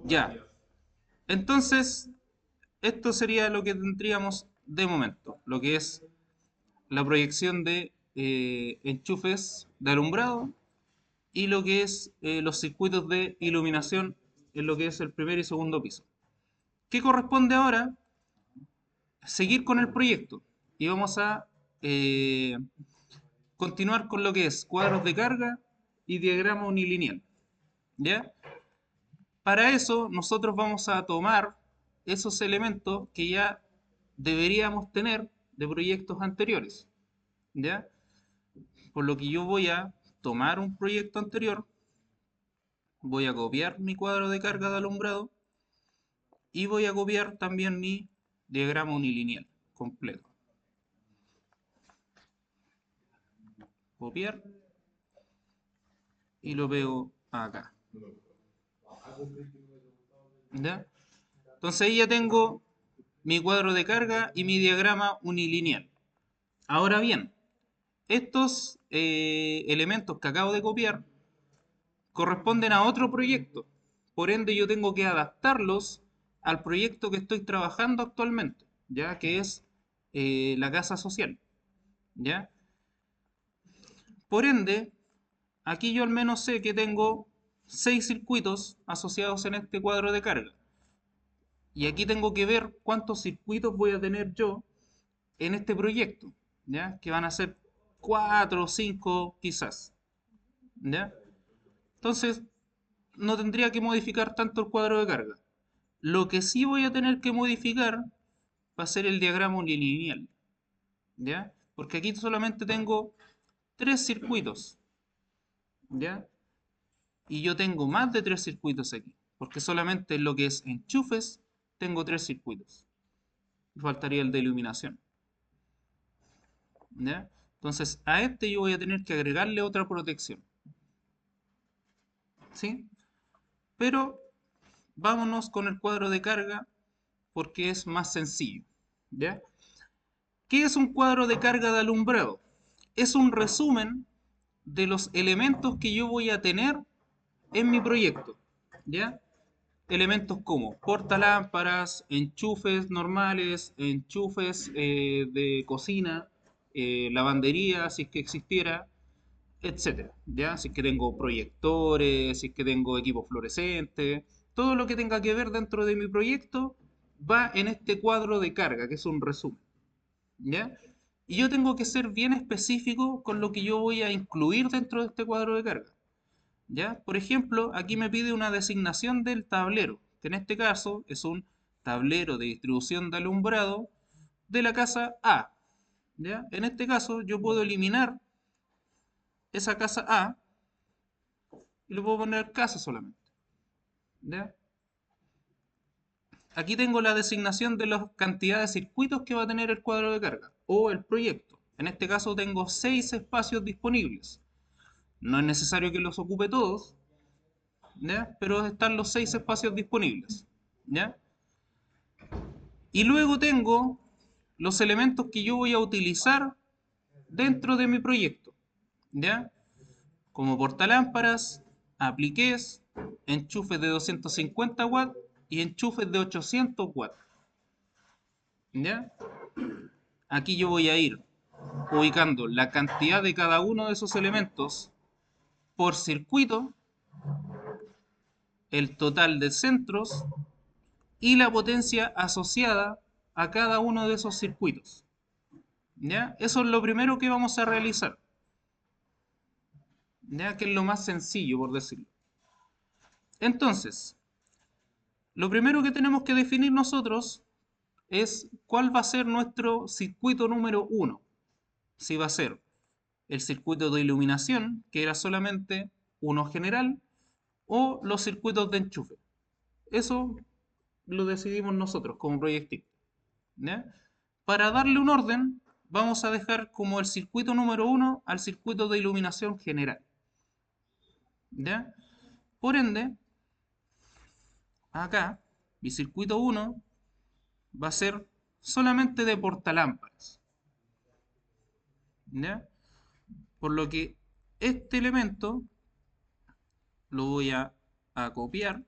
Ya. Entonces, esto sería lo que tendríamos de momento, lo que es la proyección de enchufes de alumbrado y lo que es los circuitos de iluminación en lo que es el primer y segundo piso. ¿Qué corresponde ahora? Seguir con el proyecto y vamos a eh, continuar con lo que es cuadros de carga y diagrama unilineal. ¿Ya? Para eso nosotros vamos a tomar esos elementos que ya deberíamos tener de proyectos anteriores. ¿Ya? Por lo que yo voy a tomar un proyecto anterior, voy a copiar mi cuadro de carga de alumbrado y voy a copiar también mi diagrama unilineal completo. Copiar y lo pego acá. ¿Ya? Entonces ahí ya tengo mi cuadro de carga y mi diagrama unilineal. Ahora bien, estos elementos que acabo de copiar corresponden a otro proyecto. Por ende, yo tengo que adaptarlos al proyecto que estoy trabajando actualmente, ya que es la casa social. ¿Ya? Por ende, aquí yo al menos sé que tengo 6 circuitos asociados en este cuadro de carga. Y aquí tengo que ver cuántos circuitos voy a tener yo en este proyecto, ¿ya? Que van a ser 4 o 5 quizás, ¿ya? Entonces, no tendría que modificar tanto el cuadro de carga. Lo que sí voy a tener que modificar va a ser el diagrama unilineal, ¿ya? Porque aquí solamente tengo 3 circuitos, ¿ya? Y yo tengo más de 3 circuitos aquí, porque solamente en lo que es enchufes tengo 3 circuitos. Faltaría el de iluminación, ¿ya? Entonces a este yo voy a tener que agregarle otra protección, ¿sí? Pero vámonos con el cuadro de carga porque es más sencillo, ¿ya? ¿Qué es un cuadro de carga de alumbrado? Es un resumen de los elementos que yo voy a tener en mi proyecto, ¿ya? Elementos como portalámparas, enchufes normales, enchufes de cocina, lavandería, si es que existiera, etcétera, ¿ya? Si es que tengo proyectores, si es que tengo equipos fluorescentes, todo lo que tenga que ver dentro de mi proyecto va en este cuadro de carga, que es un resumen, ¿ya? Y yo tengo que ser bien específico con lo que yo voy a incluir dentro de este cuadro de carga, ¿ya? Por ejemplo, aquí me pide una designación del tablero, que en este caso es un tablero de distribución de alumbrado de la casa A, ¿ya? En este caso yo puedo eliminar esa casa A y le puedo poner casa solamente, ¿ya? Aquí tengo la designación de la cantidad de circuitos que va a tener el cuadro de carga o el proyecto. En este caso tengo 6 espacios disponibles. No es necesario que los ocupe todos, ¿ya? Pero están los 6 espacios disponibles, ¿ya? Y luego tengo los elementos que yo voy a utilizar dentro de mi proyecto, ¿ya? Como portalámparas, apliqués, enchufes de 250 watts y enchufes de 800 watts, ¿ya? Aquí yo voy a ir ubicando la cantidad de cada uno de esos elementos por circuito, el total de centros y la potencia asociada a cada uno de esos circuitos. ¿Ya? Eso es lo primero que vamos a realizar. ¿Ya? Que es lo más sencillo, por decirlo. Entonces, lo primero que tenemos que definir nosotros es cuál va a ser nuestro circuito número uno. Si va a ser el circuito de iluminación, que era solamente uno general, o los circuitos de enchufe. Eso lo decidimos nosotros como proyectista, ¿ya? Para darle un orden, vamos a dejar como el circuito número uno al circuito de iluminación general, ¿ya? Por ende, acá, mi circuito uno va a ser solamente de portalámparas, ¿ya? Por lo que este elemento lo voy a copiar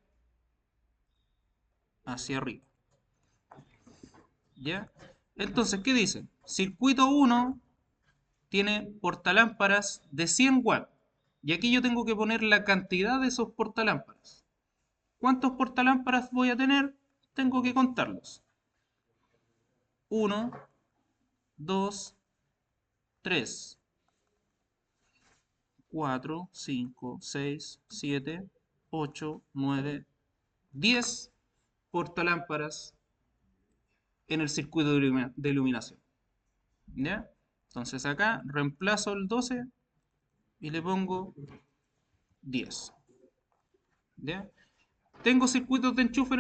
hacia arriba. ¿Ya? Entonces, ¿qué dice? Circuito 1 tiene portalámparas de 100 watts. Y aquí yo tengo que poner la cantidad de esos portalámparas. ¿Cuántos portalámparas voy a tener? Tengo que contarlos. 1, 2, 3, 4, 5, 6, 7, 8, 9, 10 portalámparas en el circuito de iluminación. ¿Ya? Entonces acá reemplazo el 12 y le pongo 10. ¿Ya? ¿Tengo circuitos de enchufe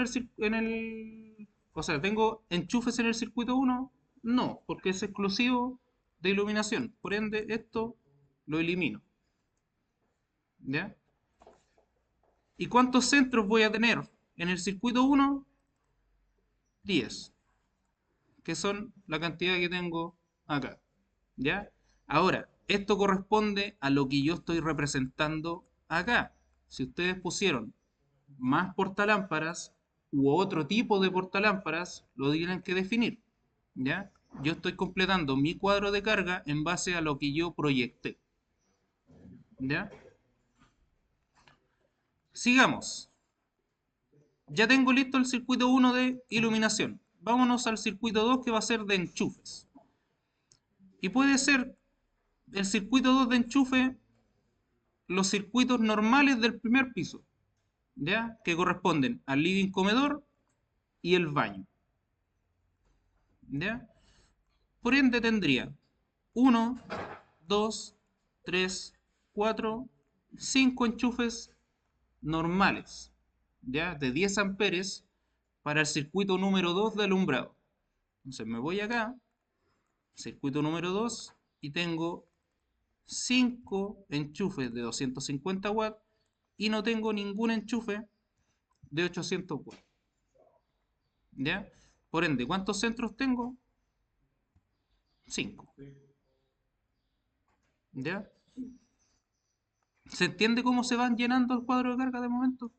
o sea, ¿tengo enchufes en el circuito 1? No, porque es exclusivo de iluminación. Por ende, esto lo elimino. ¿Ya? ¿Y cuántos centros voy a tener en el circuito 1? 10, que son la cantidad que tengo acá. ¿Ya? Ahora, esto corresponde a lo que yo estoy representando acá. Si ustedes pusieron más portalámparas u otro tipo de portalámparas, lo tienen que definir. ¿Ya? Yo estoy completando mi cuadro de carga en base a lo que yo proyecté. ¿Ya? Sigamos. Ya tengo listo el circuito 1 de iluminación. Vámonos al circuito 2 que va a ser de enchufes. Y puede ser el circuito 2 de enchufe los circuitos normales del primer piso, ¿ya? Que corresponden al living comedor y el baño, ¿ya? Por ende tendría 1, 2, 3, 4, 5 enchufes normales, ¿ya? De 10 amperes para el circuito número 2 de alumbrado. Entonces me voy acá, circuito número 2, y tengo 5 enchufes de 250 watts y no tengo ningún enchufe de 800 watts. ¿Ya? Por ende, ¿cuántos centros tengo? 5. ¿Ya? ¿Se entiende cómo se van llenando el cuadro de carga de momento?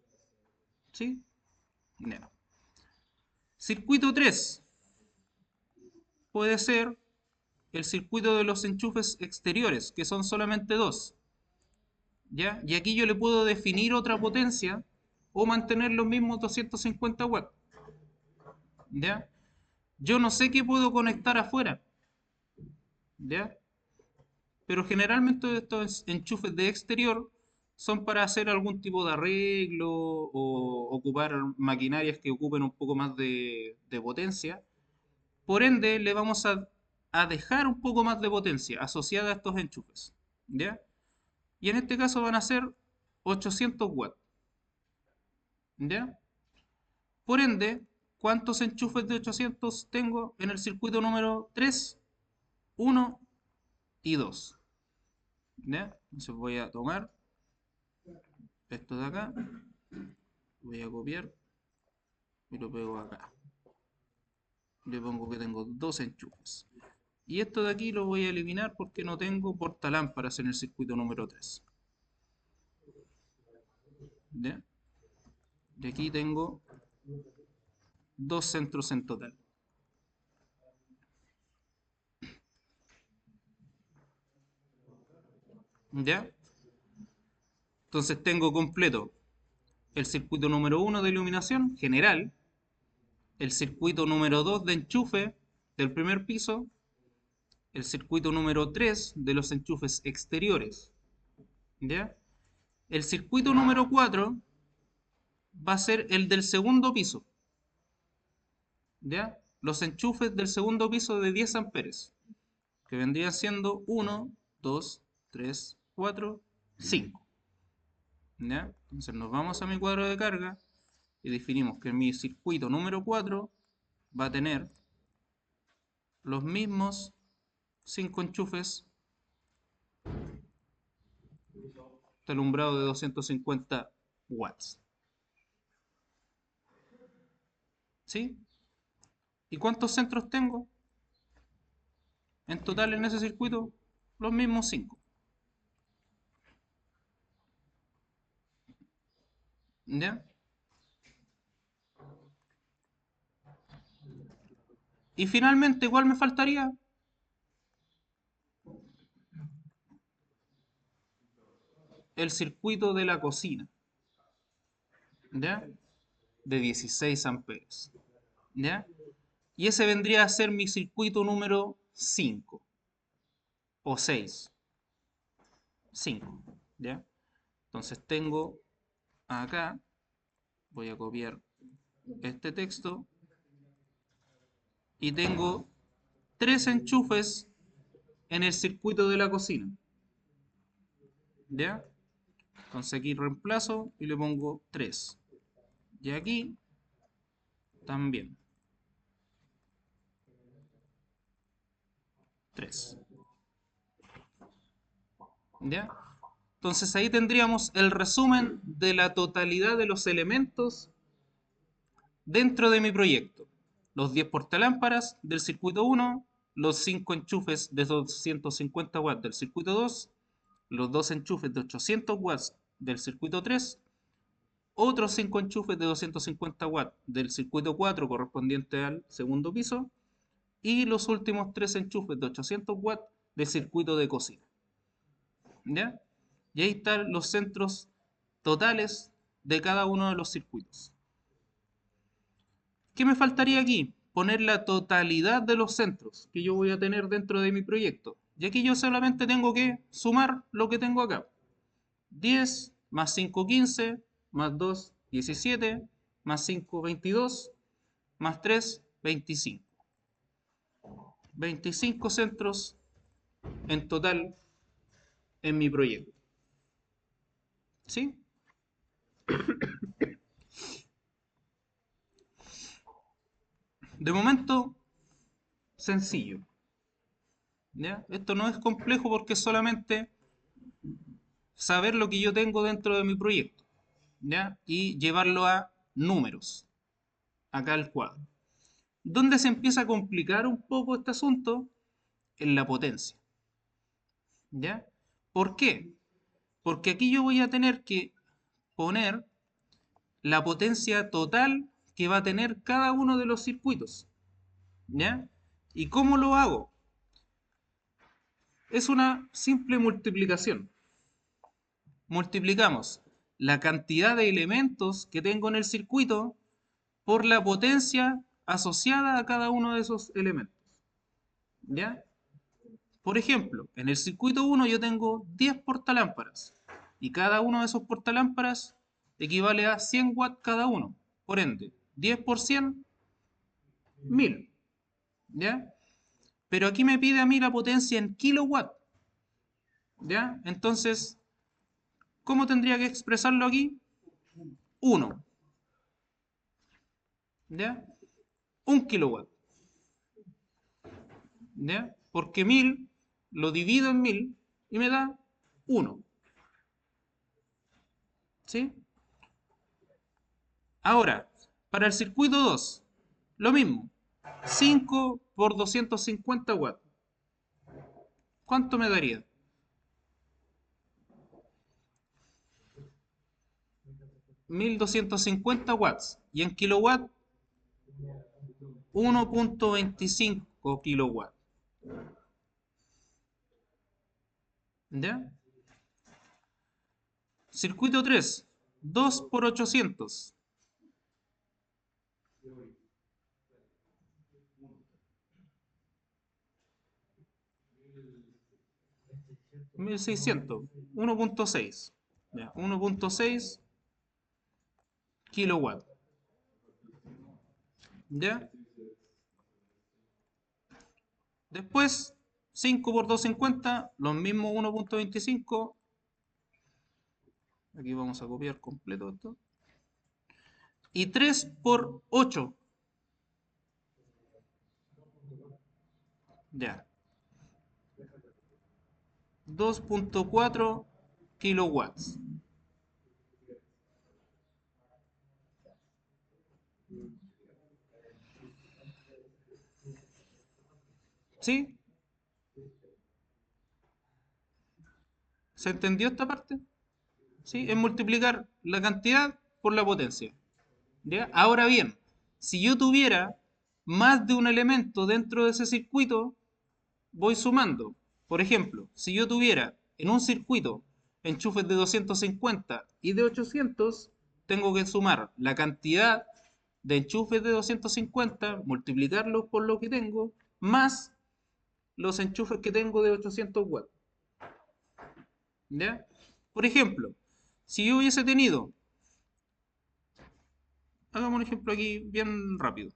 ¿Sí? Ya. Circuito 3 puede ser el circuito de los enchufes exteriores, que son solamente dos. ¿Ya? Y aquí yo le puedo definir otra potencia o mantener los mismos 250 watts. ¿Ya? Yo no sé qué puedo conectar afuera. ¿Ya? Pero generalmente estos enchufes de exterior son para hacer algún tipo de arreglo o ocupar maquinarias que ocupen un poco más de potencia. Por ende, le vamos a dejar un poco más de potencia asociada a estos enchufes. ¿Ya? Y en este caso van a ser 800 watts. ¿Ya? Por ende, ¿cuántos enchufes de 800 tengo en el circuito número 3? 1 y 2. ¿Ya? Entonces voy a tomar esto de acá, voy a copiar y lo pego acá. Le pongo que tengo dos enchufes. Y esto de aquí lo voy a eliminar porque no tengo portalámparas en el circuito número 3. ¿Ya? Y aquí tengo dos centros en total. ¿Ya? Entonces tengo completo el circuito número 1 de iluminación general, el circuito número 2 de enchufe del primer piso, el circuito número 3 de los enchufes exteriores. ¿Ya? El circuito número 4 va a ser el del segundo piso. ¿Ya? Los enchufes del segundo piso de 10 amperes, que vendrían siendo 1, 2, 3, 4, 5. ¿Ya? Entonces nos vamos a mi cuadro de carga y definimos que mi circuito número 4 va a tener los mismos 5 enchufes de alumbrado de 250 watts. ¿Sí? ¿Y cuántos centros tengo en total en ese circuito? Los mismos 5. ¿Ya? Y finalmente, ¿cuál me faltaría? El circuito de la cocina, ¿ya? De 16 amperios, ¿ya? Y ese vendría a ser mi circuito número 5 o 6, 5, ¿ya? Entonces tengo acá, voy a copiar este texto y tengo 3 enchufes en el circuito de la cocina, ¿ya? Entonces aquí reemplazo y le pongo 3. Y aquí también 3, ¿ya? Entonces ahí tendríamos el resumen de la totalidad de los elementos dentro de mi proyecto. Los 10 portalámparas del circuito 1, los 5 enchufes de 250 watts del circuito 2, los 2 enchufes de 800 watts del circuito 3, otros 5 enchufes de 250 watts del circuito 4 correspondiente al segundo piso y los últimos 3 enchufes de 800 watts del circuito de cocina. ¿Ya? Y ahí están los centros totales de cada uno de los circuitos. ¿Qué me faltaría aquí? Poner la totalidad de los centros que yo voy a tener dentro de mi proyecto. Y aquí yo solamente tengo que sumar lo que tengo acá. 10 más 5, 15, más 2, 17, más 5, 22, más 3, 25. 25 centros en total en mi proyecto. ¿Sí? De momento, sencillo. ¿Ya? Esto no es complejo porque es solamente saber lo que yo tengo dentro de mi proyecto, ¿ya? Y llevarlo a números, acá al cuadro. ¿Dónde se empieza a complicar un poco este asunto? En la potencia, ¿ya? ¿Por qué? Porque aquí yo voy a tener que poner la potencia total que va a tener cada uno de los circuitos, ¿ya? ¿Y cómo lo hago? Es una simple multiplicación. Multiplicamos la cantidad de elementos que tengo en el circuito por la potencia asociada a cada uno de esos elementos. ¿Ya? Por ejemplo, en el circuito 1 yo tengo 10 portalámparas y cada uno de esos portalámparas equivale a 100 watts cada uno. Por ende, 10 por 100, 1000. ¿Ya? Pero aquí me pide a mí la potencia en kilowatt. ¿Ya? Entonces, ¿cómo tendría que expresarlo aquí? 1. ¿Ya? 1 kilowatt. ¿Ya? Porque 1000 lo divido en 1000 y me da 1. ¿Sí? Ahora, para el circuito 2, lo mismo. 5 por 250 watts. ¿Cuánto me daría? 1250 watts. Y en kilowatt, 1.25 kilowatts. ¿Ya? Circuito 3, 2 por 800. 1600. 1.6. 1.6 kilowatts. ¿Ya? Después, 5 por 250, los mismos 1.25. Aquí vamos a copiar completo esto. Y 3 por 8. Ya. 2.4 kilowatts. ¿Sí? ¿Se entendió esta parte? ¿Sí? Es multiplicar la cantidad por la potencia. ¿Ya? Ahora bien, si yo tuviera más de un elemento dentro de ese circuito, voy sumando. Por ejemplo, si yo tuviera en un circuito enchufes de 250 y de 800, tengo que sumar la cantidad de enchufes de 250, multiplicarlos por lo que tengo, más los enchufes que tengo de 800 watts. ¿Ya? Por ejemplo, si yo hubiese tenido, hagamos un ejemplo aquí bien rápido.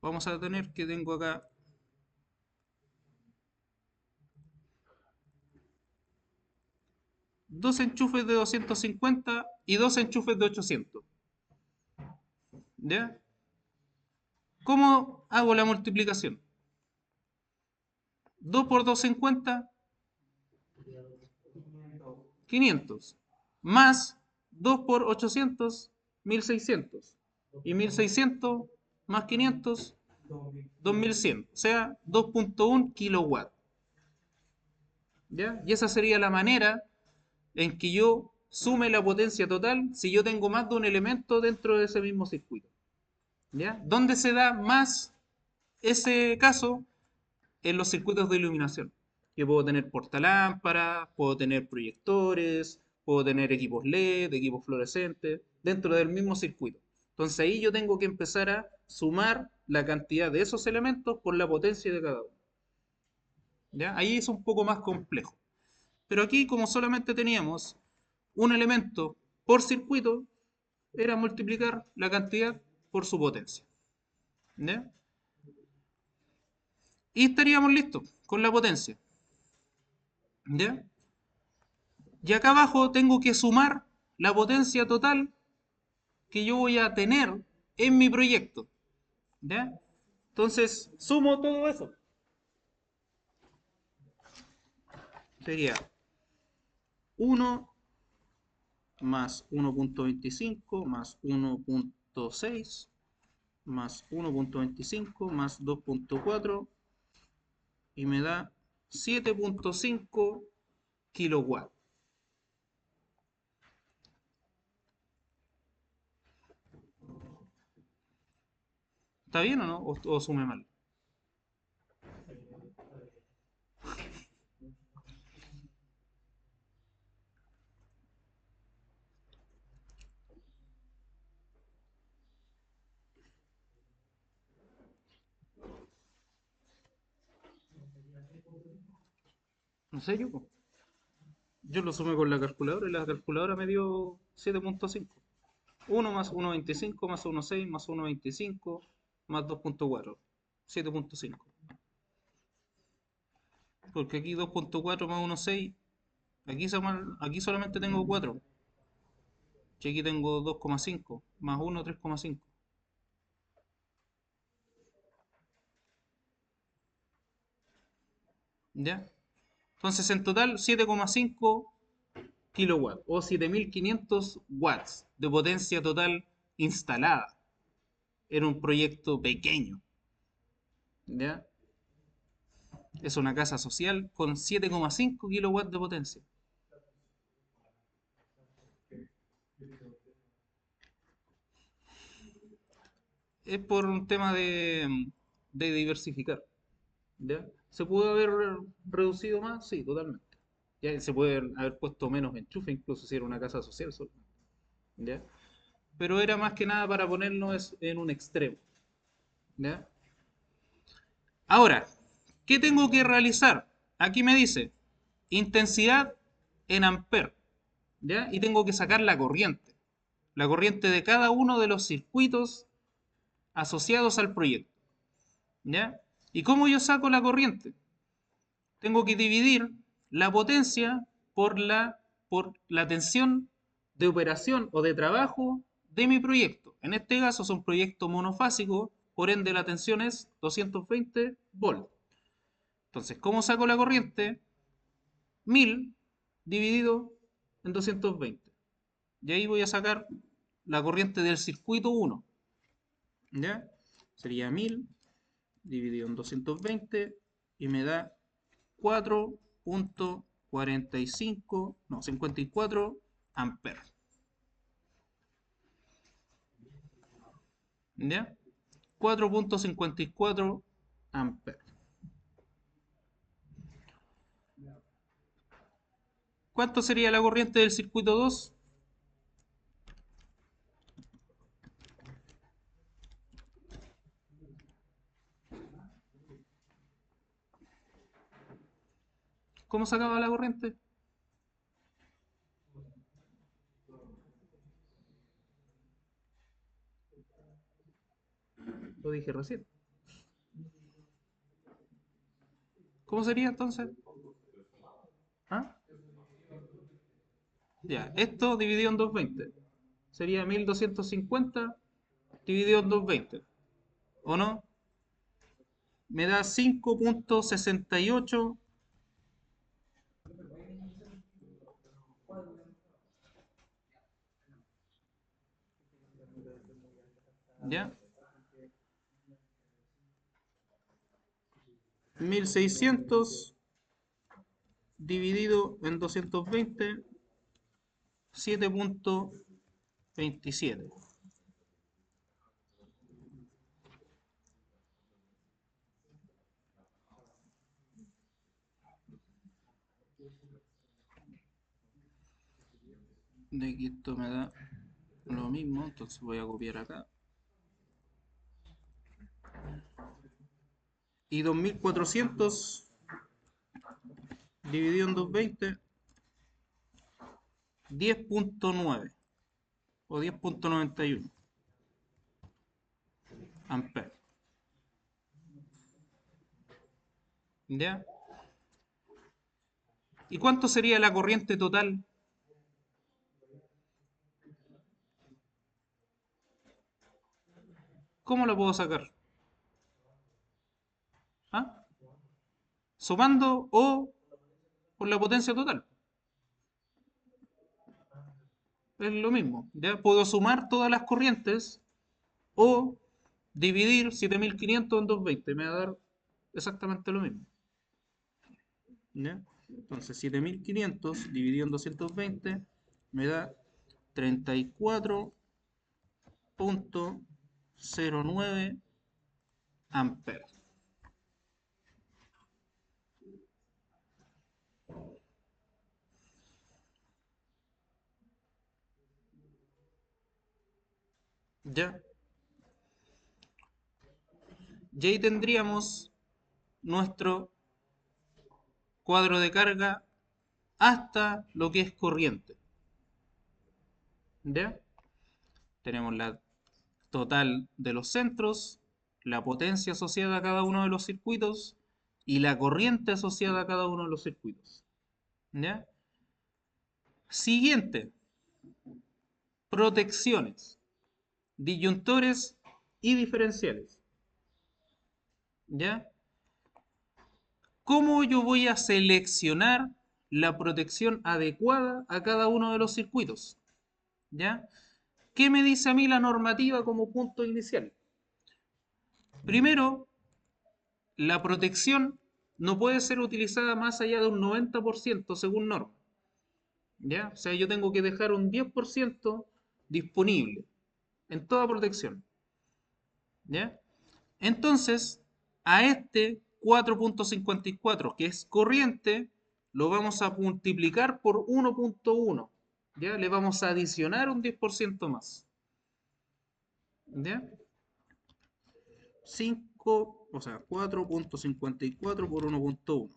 Vamos a tener que tengo acá dos enchufes de 250 y dos enchufes de 800. ¿Ya? ¿Cómo hago la multiplicación? 2 por 250, 500. Más 2 por 800, 1600. Y 1600 más 500, 2100. O sea, 2.1 kilowatt. ¿Ya? Y esa sería la manera en que yo sume la potencia total si yo tengo más de un elemento dentro de ese mismo circuito. ¿Ya? ¿Dónde se da más ese caso? En los circuitos de iluminación. Yo puedo tener portalámparas, puedo tener proyectores, puedo tener equipos LED, equipos fluorescentes, dentro del mismo circuito. Entonces ahí yo tengo que empezar a sumar la cantidad de esos elementos por la potencia de cada uno. ¿Ya? Ahí es un poco más complejo. Pero aquí, como solamente teníamos un elemento por circuito, era multiplicar la cantidad por su potencia. ¿Ya? Y estaríamos listos con la potencia. ¿Ya? Y acá abajo tengo que sumar la potencia total que yo voy a tener en mi proyecto. ¿Ya? Entonces, sumo todo eso. Sería 1 más 1.25 más 1.6 más 1.25 más 2.4 y me da 7.5 kilowatts. ¿Está bien o no? ¿O sume mal? ¿En serio? Yo lo sumé con la calculadora y la calculadora me dio 7.5. 1 más 1.25 más 1.6 más 1.25 más 2.4. 7.5. Porque aquí 2.4 más 1.6. Aquí solamente tengo 4. Y aquí tengo 2.5 más 1, 3.5. ¿Ya? Entonces en total 7.5 kilowatts o 7.500 watts de potencia total instalada en un proyecto pequeño. ¿Ya? Es una casa social con 7.5 kilowatts de potencia. Es por un tema de diversificar. ¿Ya? ¿Se puede haber reducido más? Sí, totalmente. Ya se puede haber puesto menos enchufe, incluso si era una casa social solo. ¿Ya? Pero era más que nada para ponernos en un extremo. ¿Ya? Ahora, ¿qué tengo que realizar? Aquí me dice intensidad en amper. ¿Ya? Y tengo que sacar la corriente. La corriente de cada uno de los circuitos asociados al proyecto. ¿Ya? ¿Y cómo yo saco la corriente? Tengo que dividir la potencia por la tensión de operación o de trabajo de mi proyecto. En este caso es un proyecto monofásico, por ende la tensión es 220 volts. Entonces, ¿cómo saco la corriente? 1000 dividido en 220. Y ahí voy a sacar la corriente del circuito 1. ¿Ya? Sería 1000 dividido en 220 y me da 4.45, no, 54 amperes. ¿Ya? 4.54 amperes. ¿Cuánto sería la corriente del circuito 2? ¿Cómo sacaba la corriente? Lo dije recién. ¿Cómo sería entonces? ¿Ah? Ya, esto dividido en 220. Sería 1250 dividido en 220. ¿O no? Me da 5.68. ¿Ya? 1600 dividido en 220, 7.27. De que esto me da lo mismo, entonces voy a copiar acá. Y 2400 dividido en 220, 10.9 o 10.91 amperes. ¿Ya? ¿Y cuánto sería la corriente total? ¿Cómo la puedo sacar? ¿Ah? ¿Sumando o por la potencia total? Es lo mismo. ¿Ya? Puedo sumar todas las corrientes o dividir 7500 en 220. Me va a dar exactamente lo mismo. ¿Ya? Entonces 7500 dividido en 220 me da 34.09 amperes. ¿Ya? Y ahí tendríamos nuestro cuadro de carga hasta lo que es corriente. ¿Ya? Tenemos la total de los centros, la potencia asociada a cada uno de los circuitos y la corriente asociada a cada uno de los circuitos. ¿Ya? Siguiente, protecciones, disyuntores y diferenciales. ¿Ya? ¿Cómo yo voy a seleccionar la protección adecuada a cada uno de los circuitos? ¿Ya? ¿Qué me dice a mí la normativa como punto inicial? Primero, la protección no puede ser utilizada más allá de un 90% según norma. ¿Ya? O sea, yo tengo que dejar un 10% disponible en toda protección. ¿Ya? Entonces, a este 4.54, que es corriente, lo vamos a multiplicar por 1.1. ¿Ya? Le vamos a adicionar un 10% más. ¿Ya? 5, o sea, 4.54 por 1.1.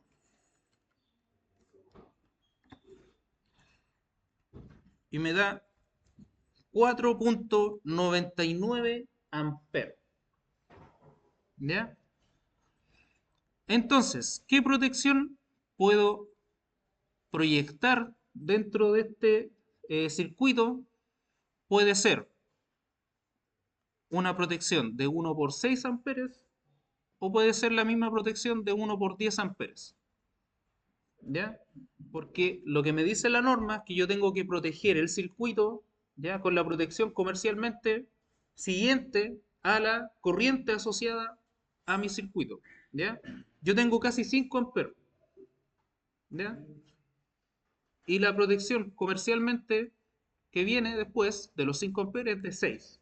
Y me da 4.99 amperes. ¿Ya? Entonces, ¿qué protección puedo proyectar dentro de este circuito? Puede ser una protección de 1 por 6 amperes o puede ser la misma protección de 1 por 10 amperes. ¿Ya? Porque lo que me dice la norma es que yo tengo que proteger el circuito, ¿ya? Con la protección comercialmente siguiente a la corriente asociada a mi circuito. ¿Ya? Yo tengo casi 5 amperes. ¿Ya? Y la protección comercialmente que viene después de los 5 amperes es de 6.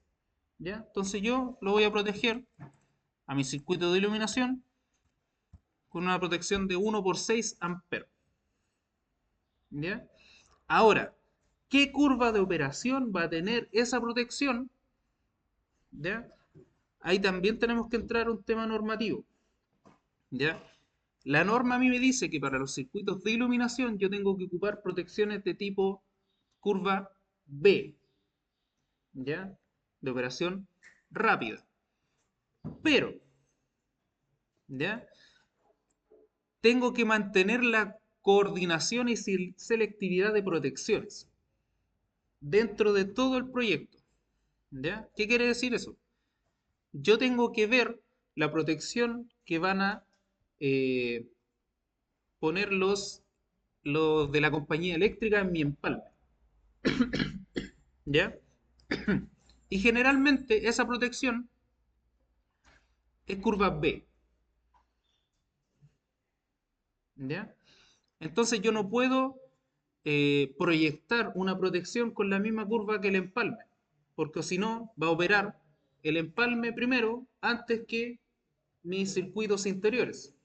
¿ya? Entonces yo lo voy a proteger a mi circuito de iluminación con una protección de 1 por 6 amperes, ¿ya? Ahora, ¿qué curva de operación va a tener esa protección? ¿Ya? Ahí también tenemos que entrar a un tema normativo, ¿ya? La norma a mí me dice que para los circuitos de iluminación yo tengo que ocupar protecciones de tipo curva B, ¿ya? De operación rápida. Pero, ¿ya? Tengo que mantener la coordinación y selectividad de protecciones dentro de todo el proyecto, ¿ya? ¿Qué quiere decir eso? Yo tengo que ver la protección que van a eh, poner los de la compañía eléctrica en mi empalme, ¿ya? Y generalmente esa protección es curva B, ¿ya? Entonces yo no puedo proyectar una protección con la misma curva que el empalme, porque si no va a operar el empalme primero antes que mis circuitos interiores,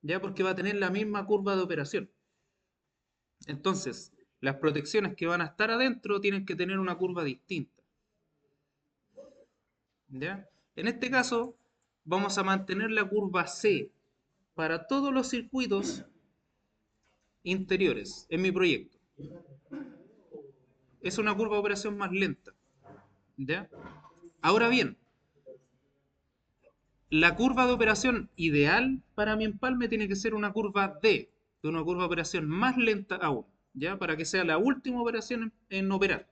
¿ya? Porque va a tener la misma curva de operación. Entonces, las protecciones que van a estar adentro tienen que tener una curva distinta, ¿ya? En este caso, vamos a mantener la curva C para todos los circuitos interiores en mi proyecto. Es una curva de operación más lenta, ¿ya? Ahora bien, la curva de operación ideal para mi empalme tiene que ser una curva D, de una curva de operación más lenta aún, ¿ya? Para que sea la última operación en operar,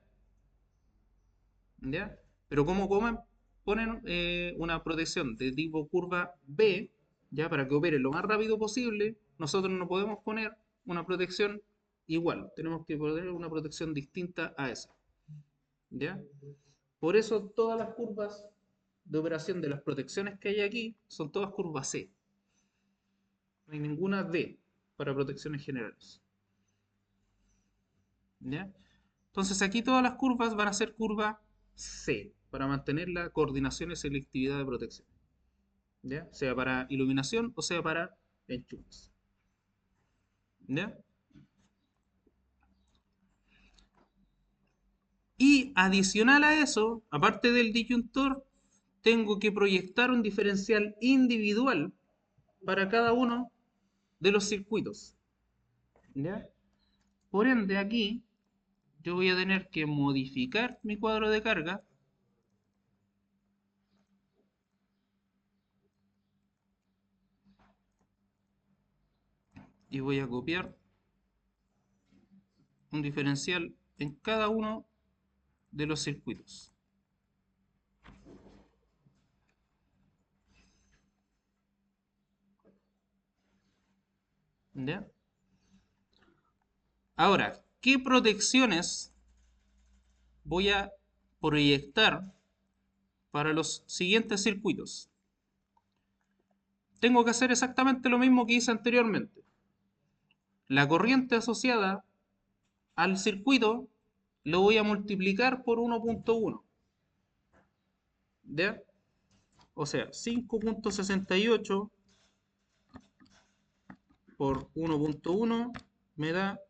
¿ya? Pero como ponen una protección de tipo curva B, ¿ya? Para que opere lo más rápido posible, nosotros no podemos poner una protección igual, tenemos que poner una protección distinta a esa, ¿ya? Por eso todas las curvas de operación de las protecciones que hay aquí son todas curvas C. No hay ninguna D para protecciones generales, ¿ya? Entonces aquí todas las curvas van a ser curva C para mantener la coordinación y selectividad de protección, ¿ya? Sea para iluminación o sea para enchufes, ¿ya? Y adicional a eso, aparte del disyuntor, tengo que proyectar un diferencial individual para cada uno de los circuitos, ¿ya? Por ende, aquí yo voy a tener que modificar mi cuadro de carga y voy a copiar un diferencial en cada uno de los circuitos, ¿ya? Ahora, ¿qué protecciones voy a proyectar para los siguientes circuitos? Tengo que hacer exactamente lo mismo que hice anteriormente. La corriente asociada al circuito lo voy a multiplicar por 1.1, ¿ya? O sea, 5.68 por 1.1 me da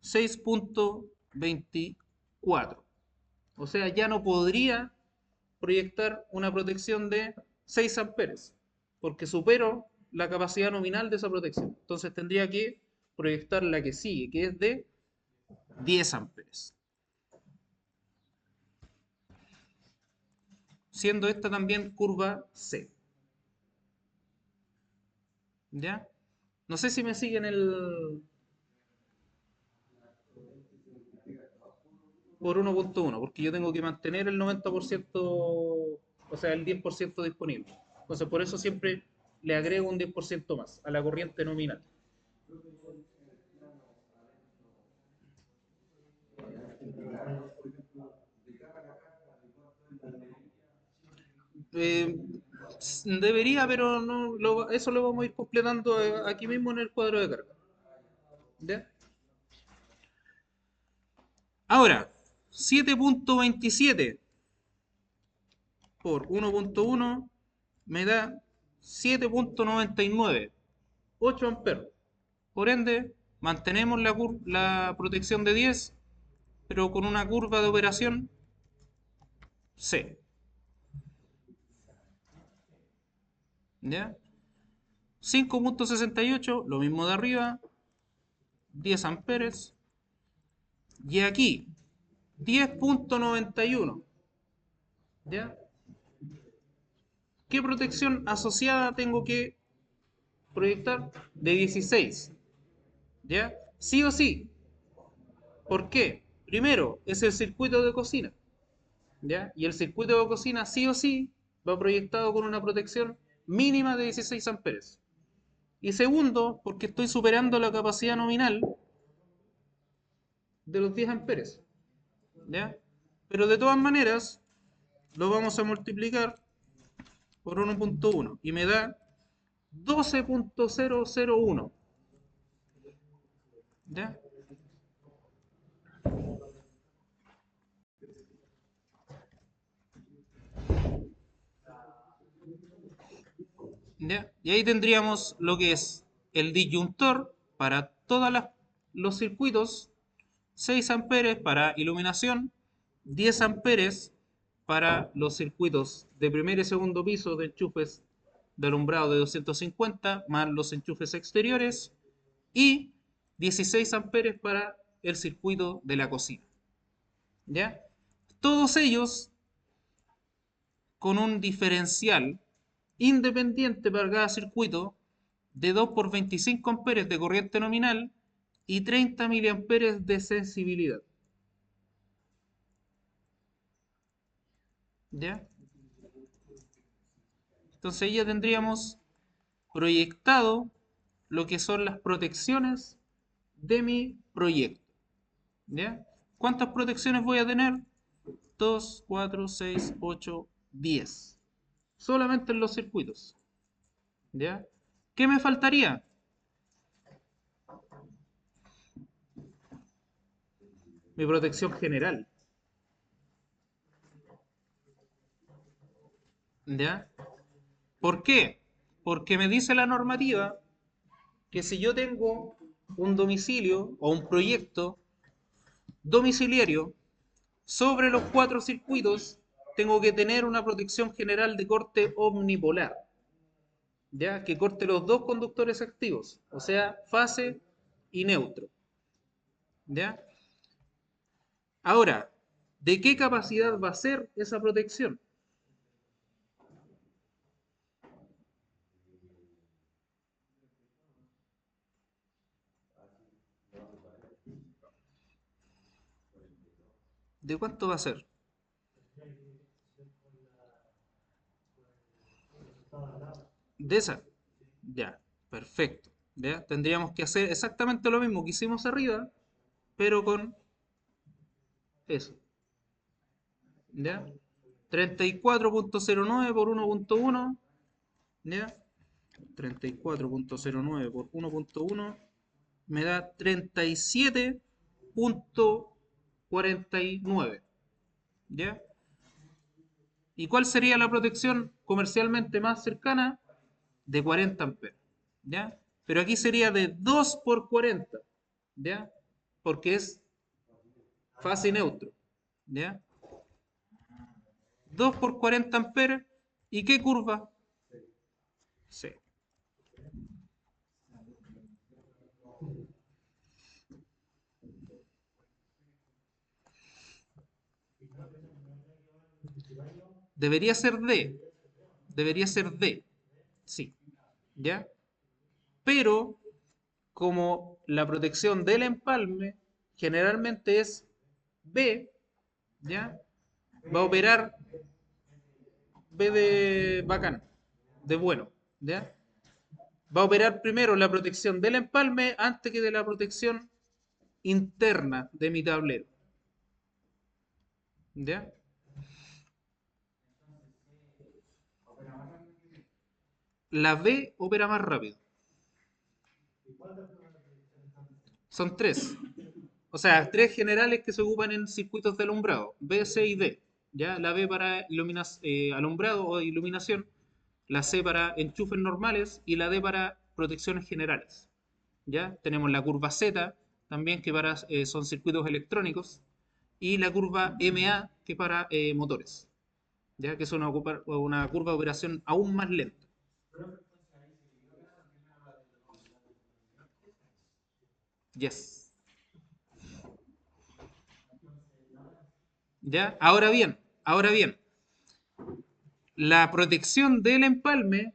6.24. O sea, ya no podría proyectar una protección de 6 amperes, porque supero la capacidad nominal de esa protección. Entonces tendría que proyectar la que sigue, que es de 10 amperes. Siendo esta también curva C. ¿Ya? No sé si me siguen por 1.1, porque yo tengo que mantener el 90%, o sea, el 10% disponible. Entonces, por eso siempre le agrego un 10% más a la corriente nominal. Eh, Debería, pero no, eso lo vamos a ir completando aquí mismo en el cuadro de carga. ¿Ya? Ahora, 7.27. por 1.1 me da 7.99, 8 amperes. Por ende, mantenemos la protección de 10, pero con una curva de operación C. ¿Ya? 5.68, lo mismo de arriba, 10 amperes. Y aquí, 10.91. ¿Ya? ¿Qué protección asociada tengo que proyectar? De 16. ¿Ya? Sí o sí. ¿Por qué? Primero, es el circuito de cocina. ¿Ya? Y el circuito de cocina sí o sí va proyectado con una protección mínima de 16 amperes. Y segundo, porque estoy superando la capacidad nominal de los 10 amperes. ¿Ya? Pero de todas maneras, lo vamos a multiplicar por 1.1 y me da 12.001. ¿Ya? ¿Ya? Y ahí tendríamos lo que es el disyuntor para todos los circuitos, 6 amperes para iluminación, 10 amperes para los circuitos de primer y segundo piso de enchufes de alumbrado de 250 más los enchufes exteriores y 16 amperes para el circuito de la cocina. ¿Ya? Todos ellos con un diferencial independiente para cada circuito de 2 por 25 amperes de corriente nominal y 30 miliamperes de sensibilidad. ¿Ya? Entonces ya tendríamos proyectado lo que son las protecciones de mi proyecto. ¿Ya? ¿Cuántas protecciones voy a tener? 2, 4, 6, 8, 10. Solamente en los circuitos. ¿Ya? ¿Qué me faltaría? Mi protección general. ¿Ya? ¿Por qué? Porque me dice la normativa que si yo tengo un domicilio o un proyecto domiciliario sobre los 4 circuitos, tengo que tener una protección general de corte omnipolar, ¿ya? Que corte los dos conductores activos, o sea, fase y neutro, ¿ya? Ahora, ¿de qué capacidad va a ser esa protección? ¿De cuánto va a ser? ¿De esa? Ya, perfecto. ¿Ya? Tendríamos que hacer exactamente lo mismo que hicimos arriba, pero con eso. ¿Ya? 34.09 por 1.1, ¿ya? 34.09 por 1.1 me da 37.49, ¿ya? ¿Y cuál sería la protección comercialmente más cercana? De 40 amperes, ¿ya? Pero aquí sería de 2 por 40, ¿ya? Porque es fase neutro, ¿ya? 2 por 40 amperes, ¿y qué curva? C. Debería ser D, debería ser D, sí, ¿ya? Pero como la protección del empalme generalmente es B, ¿ya? Va a operar B de bacán, de bueno, ¿ya? Va a operar primero la protección del empalme antes que de la protección interna de mi tablero, ¿ya? La B opera más rápido. Son tres. O sea, tres generales que se ocupan en circuitos de alumbrado, B, C y D. ¿ya? La B para alumbrado o iluminación, la C para enchufes normales y la D para protecciones generales. ¿Ya? Tenemos la curva Z también que son circuitos electrónicos y la curva MA que para motores, ¿ya? Que es una curva de operación aún más lenta. Yes. ¿Ya? Ahora bien, la protección del empalme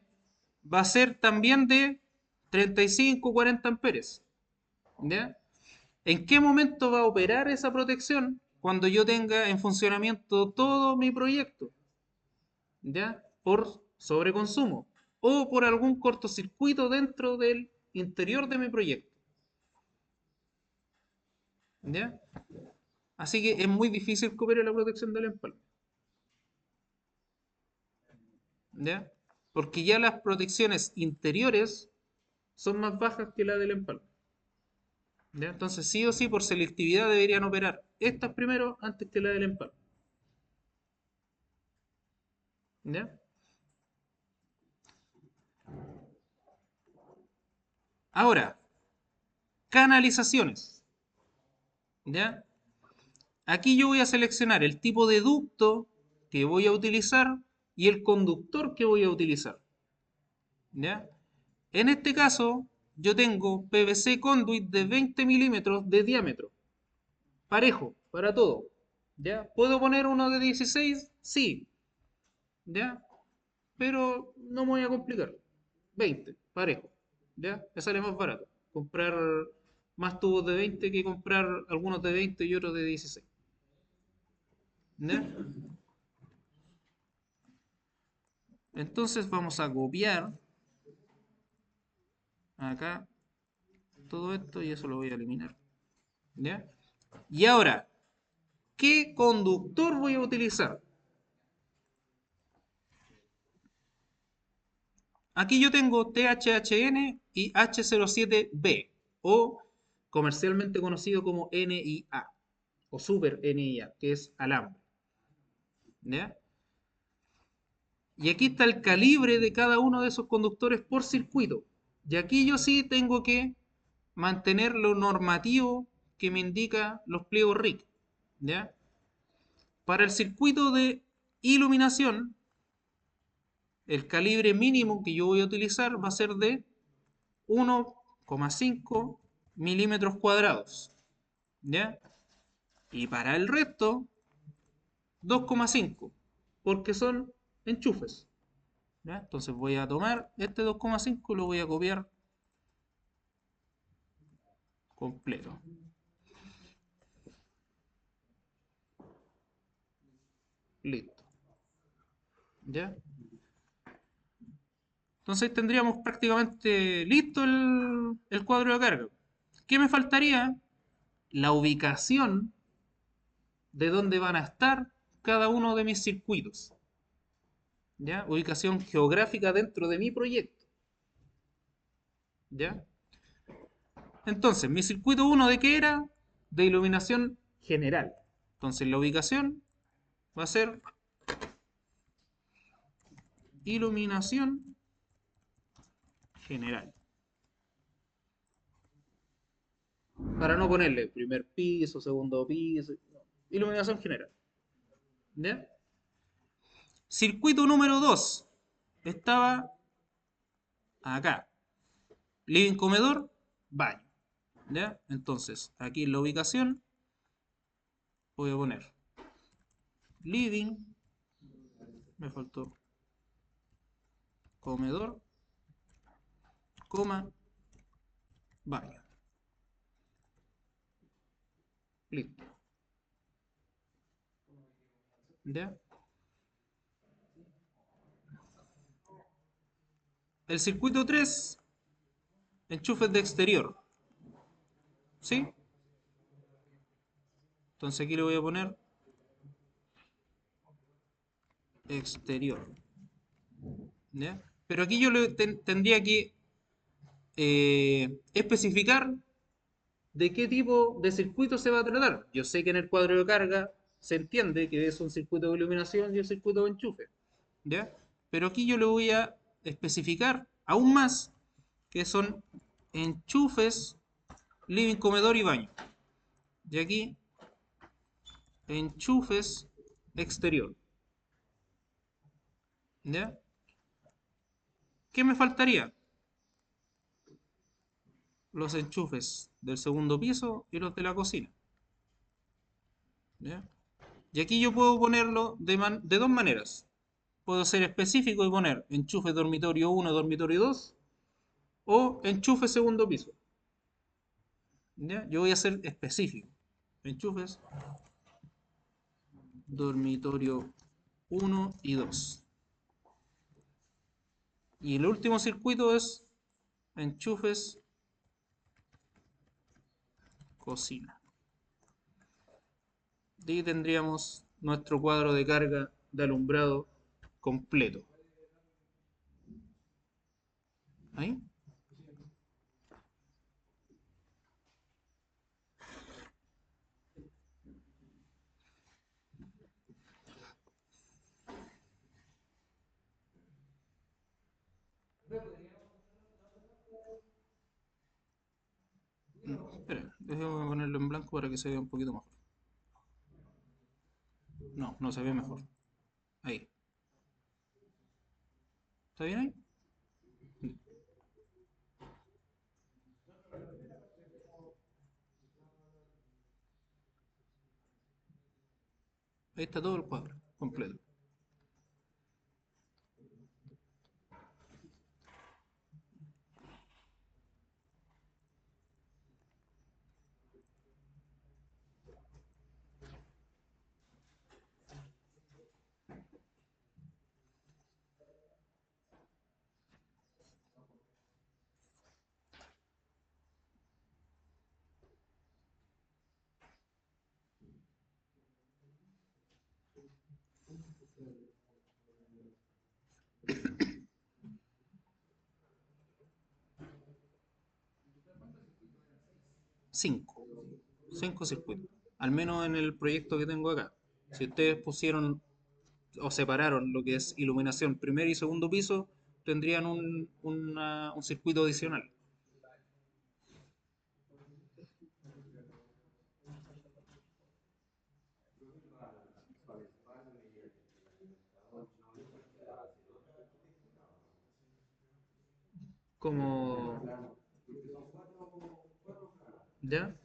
va a ser también de 35-40 amperes. ¿Ya? ¿En qué momento va a operar esa protección? Cuando yo tenga en funcionamiento todo mi proyecto, ¿ya? Por sobreconsumo o por algún cortocircuito dentro del interior de mi proyecto, ¿ya? Así que es muy difícil que opere la protección del empalme, ¿ya? Porque ya las protecciones interiores son más bajas que la del empalme, ¿ya? Entonces sí o sí por selectividad deberían operar estas primero antes que la del empalme, ¿ya? Ahora, canalizaciones, ¿ya? Aquí yo voy a seleccionar el tipo de ducto que voy a utilizar y el conductor que voy a utilizar, ¿ya? En este caso, yo tengo PVC conduit de 20 milímetros de diámetro, parejo, para todo, ¿ya? ¿Puedo poner uno de 16? Sí, ¿ya? Pero no me voy a complicar. 20, parejo, ¿ya? Me sale más barato comprar más tubos de 20 que comprar algunos de 20 y otros de 16, ¿ya? Entonces vamos a copiar acá todo esto y eso lo voy a eliminar, ¿ya? Y ahora, ¿qué conductor voy a utilizar? Aquí yo tengo THHN y H07B, o comercialmente conocido como NIA, o Super NIA, que es alambre, ¿ya? Y aquí está el calibre de cada uno de esos conductores por circuito. Y aquí yo sí tengo que mantener lo normativo que me indica los pliegos RIC, ¿ya? Para el circuito de iluminación, el calibre mínimo que yo voy a utilizar va a ser de 1,5 milímetros cuadrados, ¿ya? Y para el resto, 2,5, porque son enchufes, ¿ya? Entonces voy a tomar este 2,5 y lo voy a copiar completo. Listo, ¿ya? Entonces tendríamos prácticamente listo el cuadro de carga. ¿Qué me faltaría? La ubicación de dónde van a estar cada uno de mis circuitos, ¿ya? Ubicación geográfica dentro de mi proyecto, ¿ya? Entonces, mi circuito uno ¿de qué era? De iluminación general. Entonces, la ubicación va a ser iluminación general. Para no ponerle primer piso, segundo piso. No. Iluminación general. ¿Ya? Circuito número 2 estaba acá. Living, comedor, baño. ¿Ya? Entonces, aquí en la ubicación voy a poner living, me faltó comedor, coma, baño. Listo. ¿Ya? El circuito 3 enchufes de exterior. ¿Sí? Entonces aquí le voy a poner exterior. ¿Ya? Pero aquí yo tendría que especificar de qué tipo de circuito se va a tratar. Yo sé que en el cuadro de carga se entiende que es un circuito de iluminación y un circuito de enchufe, ¿ya? Pero aquí yo le voy a especificar aún más que son enchufes, living, comedor y baño. Y aquí, enchufes exterior, ¿ya? ¿Qué me faltaría? Los enchufes del segundo piso y los de la cocina, ¿ya? Y aquí yo puedo ponerlo de dos maneras. Puedo ser específico y poner enchufe dormitorio 1, dormitorio 2 o enchufe segundo piso. ¿Ya? Yo voy a ser específico. Enchufes dormitorio 1 y 2. Y el último circuito es enchufes cocina. Y ahí tendríamos nuestro cuadro de carga de alumbrado completo. ¿Ahí? Espera, déjame ponerlo en blanco para que se vea un poquito mejor. No, no se ve mejor. Ahí. ¿Está bien ahí? Ahí está todo el cuadro completo. Cinco. Cinco circuitos. Al menos en el proyecto que tengo acá. Si ustedes pusieron o separaron lo que es iluminación primer y segundo piso, tendrían un circuito adicional. Como, ¿ya?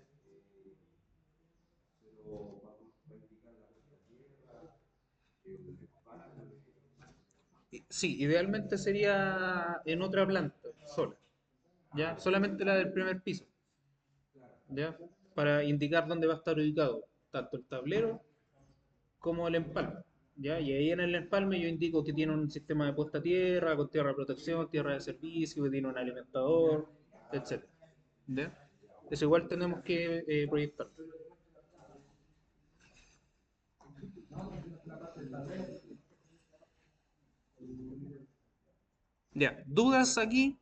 Sí, idealmente sería en otra planta, sola, ¿ya? Solamente la del primer piso, ¿ya? Para indicar dónde va a estar ubicado tanto el tablero como el empalme, ¿ya? Y ahí en el empalme yo indico que tiene un sistema de puesta a tierra, con tierra de protección, tierra de servicio, que tiene un alimentador, etcétera, ¿ya? Eso igual tenemos que proyectar. Ya, ¿dudas aquí?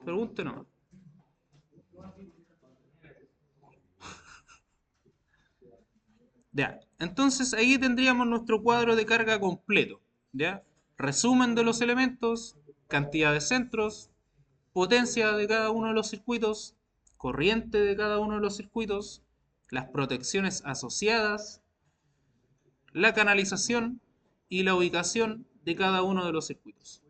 Pregúntenos. Ya, entonces ahí tendríamos nuestro cuadro de carga completo, ¿ya? Resumen de los elementos, cantidad de centros, potencia de cada uno de los circuitos, corriente de cada uno de los circuitos, las protecciones asociadas, la canalización y la ubicación de cada uno de los circuitos.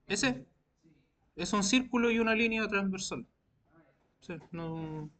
Ese es un círculo y una línea transversal. Sí, no...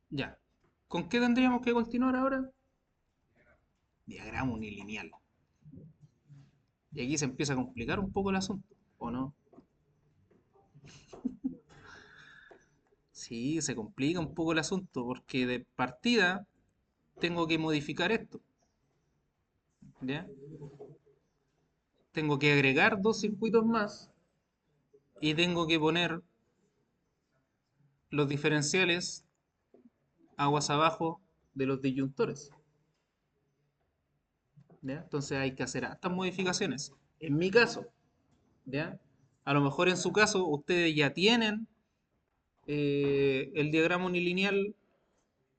Ya. ¿Con qué tendríamos que continuar ahora? Diagrama unilineal. Y aquí se empieza a complicar un poco el asunto, ¿o no? Sí, se complica un poco el asunto porque de partida tengo que modificar esto, ¿ya? Tengo que agregar dos circuitos más y tengo que poner los diferenciales aguas abajo de los disyuntores, ¿ya? Entonces hay que hacer estas modificaciones. En mi caso, ¿ya? A lo mejor en su caso ustedes ya tienen el diagrama unilineal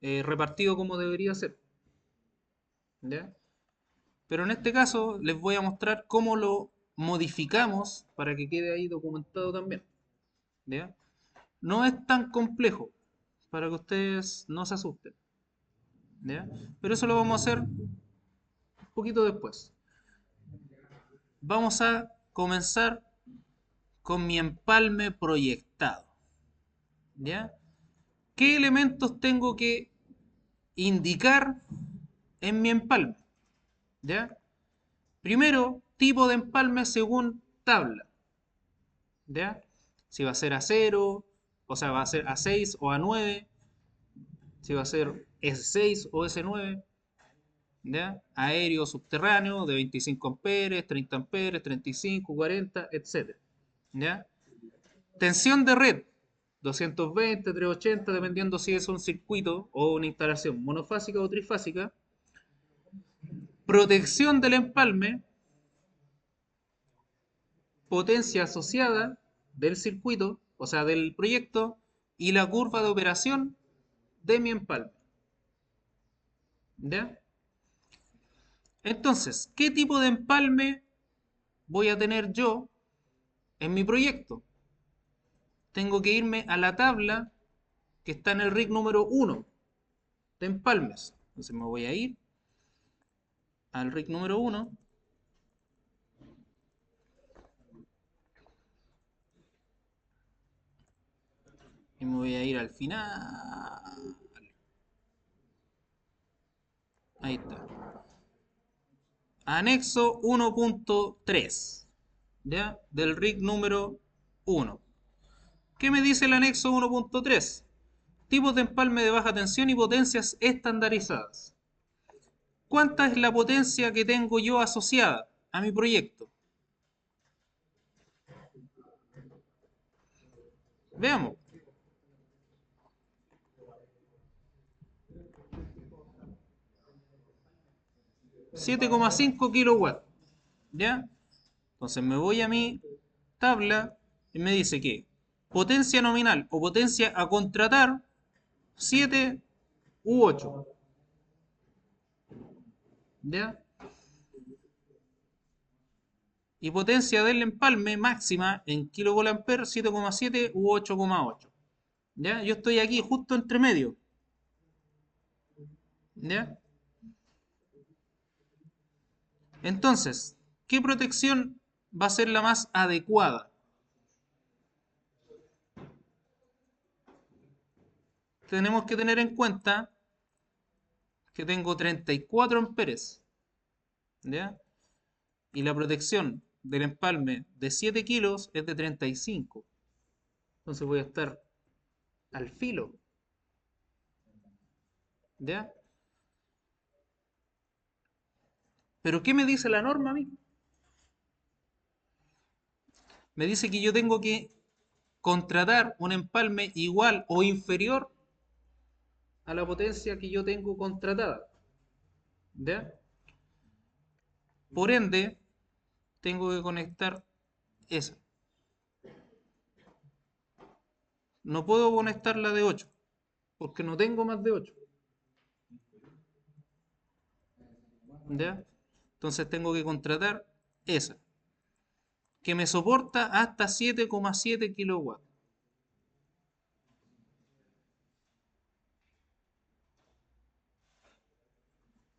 repartido como debería ser, ¿ya? Pero en este caso les voy a mostrar cómo lo modificamos para que quede ahí documentado también, ¿ya? No es tan complejo para que ustedes no se asusten, ¿ya? Pero eso lo vamos a hacer un poquito después. Vamos a comenzar con mi empalme proyectado, ¿ya? ¿Qué elementos tengo que indicar en mi empalme? ¿Ya? Primero, tipo de empalme según tabla, ¿ya? Si va a ser a 0, o sea, va a ser a 6 o a 9, si va a ser S6 o S9, ¿ya? Aéreo, subterráneo, de 25 amperes, 30 amperes, 35, 40, etc. ¿Ya? Tensión de red, 220, 380, dependiendo si es un circuito o una instalación monofásica o trifásica. Protección del empalme, potencia asociada del circuito, o sea, del proyecto, y la curva de operación de mi empalme. ¿Ya? Entonces, ¿qué tipo de empalme voy a tener yo en mi proyecto? Tengo que irme a la tabla que está en el RIC número 1 de empalmes. Entonces me voy a ir al RIC número 1 y me voy a ir al final. Ahí está. Anexo 1.3, ¿ya? Del RIC número 1. ¿Qué me dice el anexo 1.3? Tipos de empalme de baja tensión y potencias estandarizadas. ¿Cuánta es la potencia que tengo yo asociada a mi proyecto? Veamos. 7,5 kilowatts. ¿Ya? Entonces me voy a mi tabla y me dice que potencia nominal o potencia a contratar 7 u 8. ¿Ya? Y potencia del empalme máxima en kilovolt 7,7 u 8,8. ¿Ya? Yo estoy aquí justo entre medio. ¿Ya? Entonces, ¿qué protección va a ser la más adecuada? Tenemos que tener en cuenta que tengo 34 amperes, ¿ya? Y la protección del empalme de 7 kilos es de 35. Entonces voy a estar al filo, ¿ya? Pero ¿qué me dice la norma a mí? Me dice que yo tengo que contratar un empalme igual o inferior a la potencia que yo tengo contratada, ¿ya? Por ende, tengo que conectar esa. No puedo conectar la de 8 porque no tengo más de 8, ¿ya? Entonces tengo que contratar esa, que me soporta hasta 7,7 kilowatts,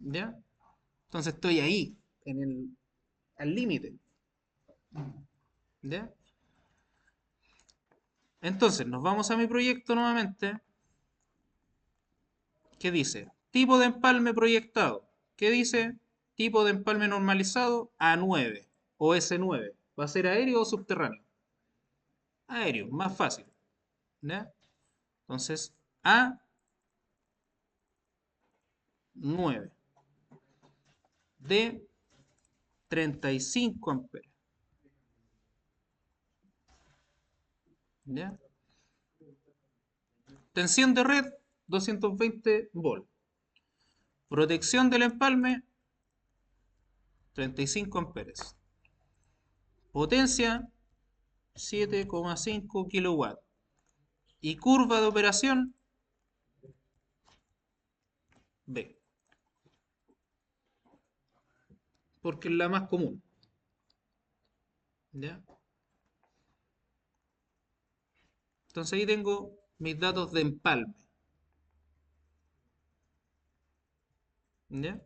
¿ya? Entonces estoy ahí, al límite, ¿ya? Entonces nos vamos a mi proyecto nuevamente, que dice tipo de empalme proyectado. ¿Qué dice? tipo de empalme normalizado A9 o S9. ¿Va a ser aéreo o subterráneo? Aéreo, más fácil. ¿Ya? Entonces, A9 de 35 amperes. ¿Ya? Tensión de red, 220 volts. Protección del empalme, 35 amperes. Potencia, 7,5 kilowatts. Y curva de operación, B. Porque es la más común. ¿Ya? Entonces ahí tengo mis datos de empalme. ¿Ya?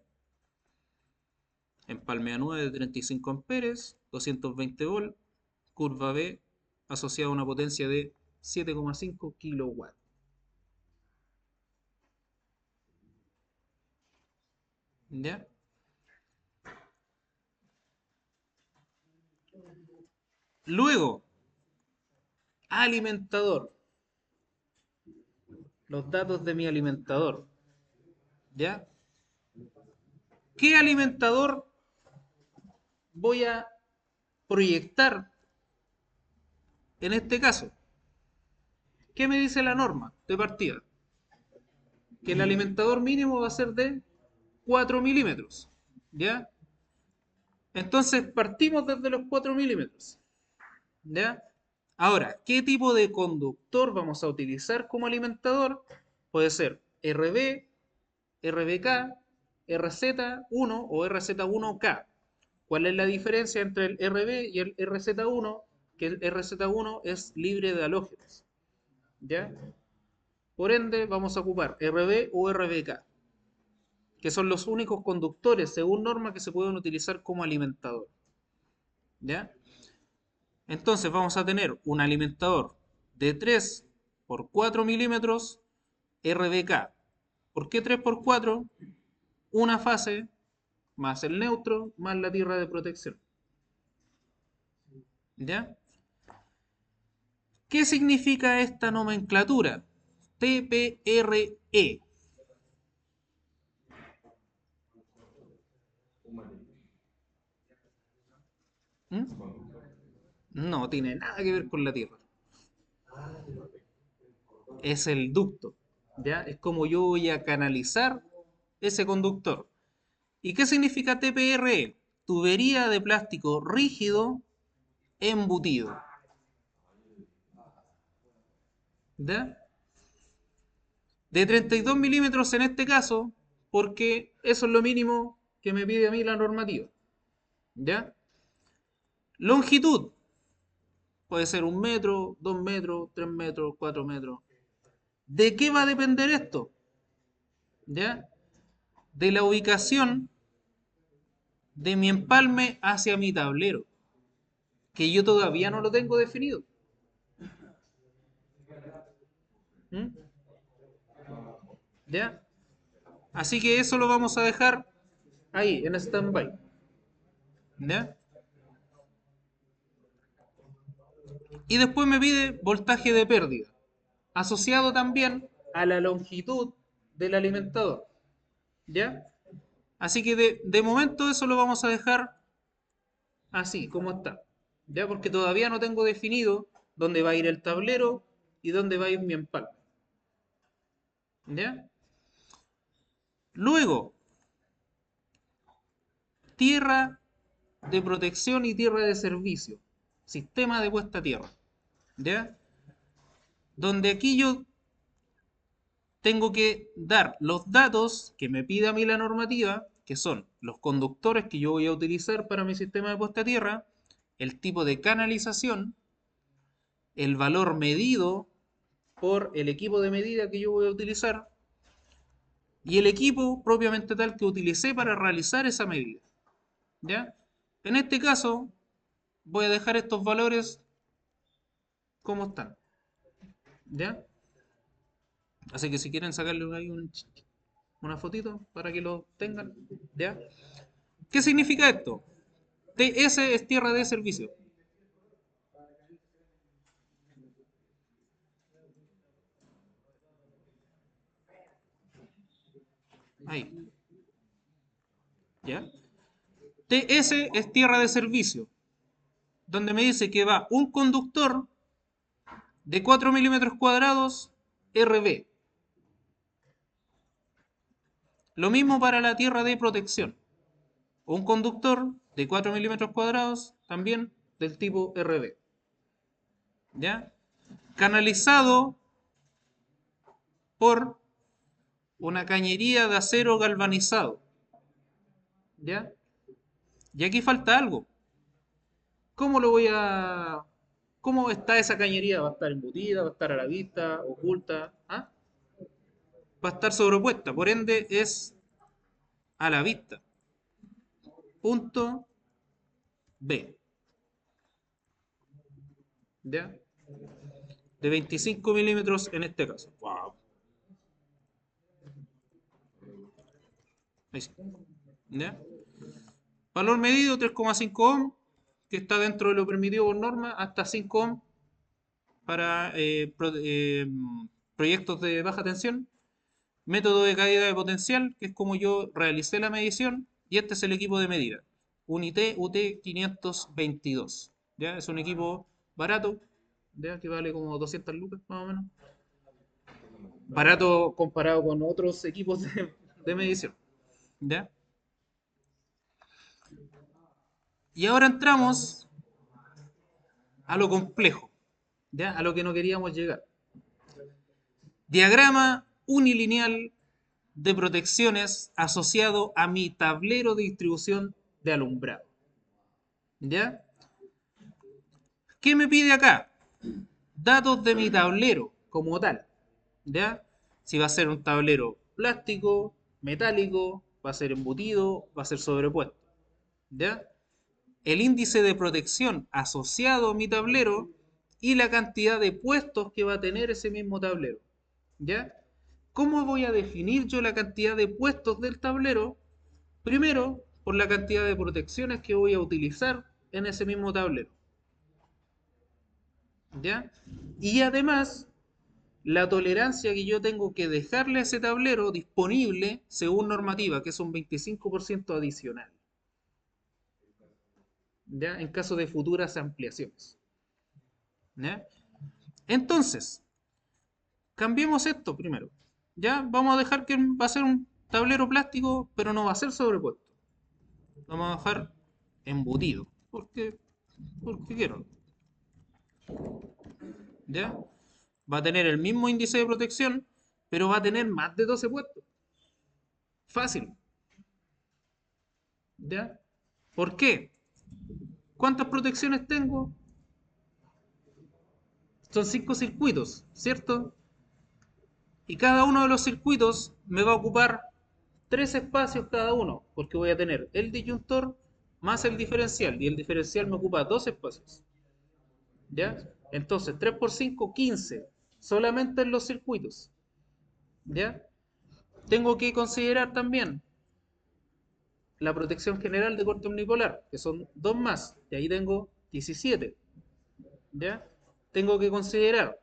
Empalme A9 de 35 amperes, 220 volts, curva B asociada a una potencia de 7,5 kilowatts. ¿Ya? Luego, alimentador. Los datos de mi alimentador. ¿Ya? ¿Qué alimentador voy a proyectar en este caso? ¿Qué me dice la norma de partida? Que el alimentador mínimo va a ser de 4 milímetros. ¿Ya? Entonces partimos desde los 4 milímetros. ¿Ya? Ahora, ¿qué tipo de conductor vamos a utilizar como alimentador? Puede ser RB, RBK, RZ1 o RZ1K. ¿Cuál es la diferencia entre el RB y el RZ1? Que el RZ1 es libre de halógenos. ¿Ya? Por ende, vamos a ocupar RB o RBK, que son los únicos conductores, según norma, que se pueden utilizar como alimentador. ¿Ya? Entonces vamos a tener un alimentador de 3 por 4 milímetros RBK. ¿Por qué 3 por 4? Una fase más el neutro más la tierra de protección. ¿Ya? ¿Qué significa esta nomenclatura? TPRE. ¿Mm? No tiene nada que ver con la tierra. Es el ducto. ¿Ya? Es como yo voy a canalizar ese conductor. ¿Y qué significa TPRE? Tubería de plástico rígido embutido. ¿Ya? De 32 milímetros en este caso, porque eso es lo mínimo que me pide a mí la normativa. ¿Ya? Longitud. Puede ser 1 metro, 2 metros, 3 metros, 4 metros. ¿De qué va a depender esto? ¿Ya? De la ubicación de mi empalme hacia mi tablero, que yo todavía no lo tengo definido. ¿Mm? ¿Ya? Así que eso lo vamos a dejar ahí, en stand-by. ¿Ya? Y después me pide voltaje de pérdida, asociado también a la longitud del alimentador. ¿Ya? Así que de momento eso lo vamos a dejar así, como está. ¿Ya? Porque todavía no tengo definido dónde va a ir el tablero y dónde va a ir mi empalme. ¿Ya? Luego, tierra de protección y tierra de servicio. Sistema de puesta a tierra. ¿Ya? Donde aquí yo tengo que dar los datos que me pide a mí la normativa, que son los conductores que yo voy a utilizar para mi sistema de puesta a tierra, el tipo de canalización, el valor medido por el equipo de medida que yo voy a utilizar y el equipo propiamente tal que utilicé para realizar esa medida. ¿Ya? En este caso, voy a dejar estos valores como están. ¿Ya? Así que si quieren sacarle ahí una fotito para que lo tengan, ¿ya? ¿Qué significa esto? TS es tierra de servicio. Ahí. ¿Ya? TS es tierra de servicio, donde me dice que va un conductor de 4 milímetros cuadrados RB. Lo mismo para la tierra de protección. Un conductor de 4 milímetros cuadrados, también del tipo RB. ¿Ya? Canalizado por una cañería de acero galvanizado. ¿Ya? Y aquí falta algo. ¿Cómo lo voy a... ¿Cómo está esa cañería? ¿Va a estar embutida? ¿Va a estar a la vista? ¿Oculta? ¿Ah? Va a estar sobrepuesta. Por ende, es a la vista. Punto B. ¿Ya? De 25 milímetros en este caso. Wow. Ahí sí. ¿Ya? Valor medido 3,5 ohm, que está dentro de lo permitido por norma, hasta 5 ohm para proyectos de baja tensión. Método de caída de potencial, que es como yo realicé la medición, y este es el equipo de medida. Unité UT522. ¿Ya? Es un equipo barato, ¿ya? Que vale como 200 lucas más o menos. Barato comparado con otros equipos de medición. ¿Ya? Y ahora entramos a lo complejo, ¿ya? A lo que no queríamos llegar. Diagrama unilineal de protecciones asociado a mi tablero de distribución de alumbrado. ¿Ya? ¿Qué me pide acá? Datos de mi tablero como tal. ¿Ya? Si va a ser un tablero plástico, metálico, va a ser embutido, va a ser sobrepuesto. ¿Ya? El índice de protección asociado a mi tablero y la cantidad de puestos que va a tener ese mismo tablero. ¿Ya? ¿Cómo voy a definir yo la cantidad de puestos del tablero? Primero, por la cantidad de protecciones que voy a utilizar en ese mismo tablero. ¿Ya? Y además, la tolerancia que yo tengo que dejarle a ese tablero disponible según normativa, que es un 25% adicional. ¿Ya? En caso de futuras ampliaciones. ¿Ya? Entonces, cambiemos esto primero. Ya vamos a dejar que va a ser un tablero plástico, pero no va a ser sobrepuesto. Vamos a dejar embutido. Porque quiero. ¿Ya? Va a tener el mismo índice de protección, pero va a tener más de 12 puestos. Fácil. ¿Ya? ¿Por qué? ¿Cuántas protecciones tengo? Son 5 circuitos, ¿cierto? Y cada uno de los circuitos me va a ocupar 3 espacios cada uno, porque voy a tener el disyuntor más el diferencial, y el diferencial me ocupa 2 espacios. ¿Ya? Entonces, 3 por 5, 15, solamente en los circuitos. ¿Ya? Tengo que considerar también la protección general de corte omnipolar, que son 2 más, y ahí tengo 17. ¿Ya? Tengo que considerar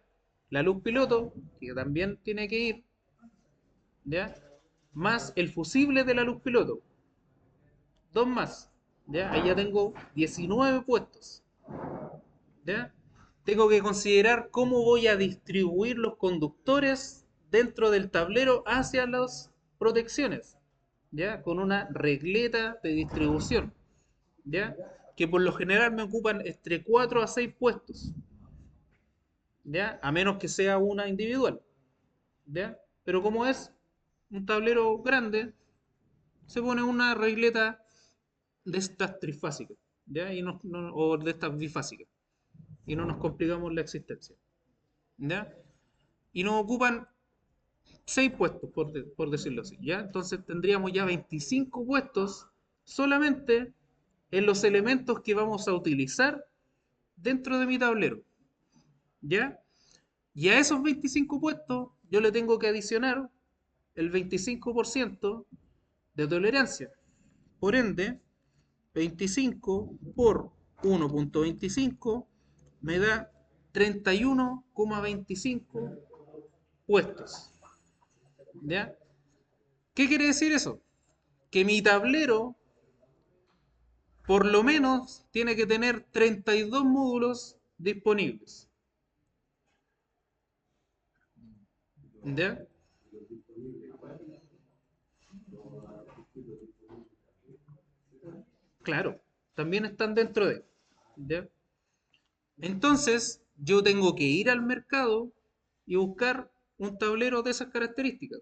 la luz piloto, que también tiene que ir, ¿ya? Más el fusible de la luz piloto, 2 más, ¿ya? Ahí ya tengo 19 puestos, ¿ya? Tengo que considerar cómo voy a distribuir los conductores dentro del tablero hacia las protecciones, ¿ya? Con una regleta de distribución, ¿ya? Que por lo general me ocupan entre 4 a 6 puestos, ¿ya? A menos que sea una individual, ¿ya? Pero como es un tablero grande, se pone una regleta de estas trifásicas, ¿ya? O de estas bifásicas, y no nos complicamos la existencia, ¿ya? Y nos ocupan 6 puestos, por decirlo así, ¿ya? Entonces tendríamos ya 25 puestos solamente en los elementos que vamos a utilizar dentro de mi tablero, ¿ya? Y a esos 25 puestos yo le tengo que adicionar el 25% de tolerancia. Por ende, 25 por 1.25 me da 31,25 puestos. ¿Ya? ¿Qué quiere decir eso? Que mi tablero por lo menos tiene que tener 32 módulos disponibles. ¿Ya? Claro, también están dentro de. ¿Ya? Entonces, yo tengo que ir al mercado y buscar un tablero de esas características.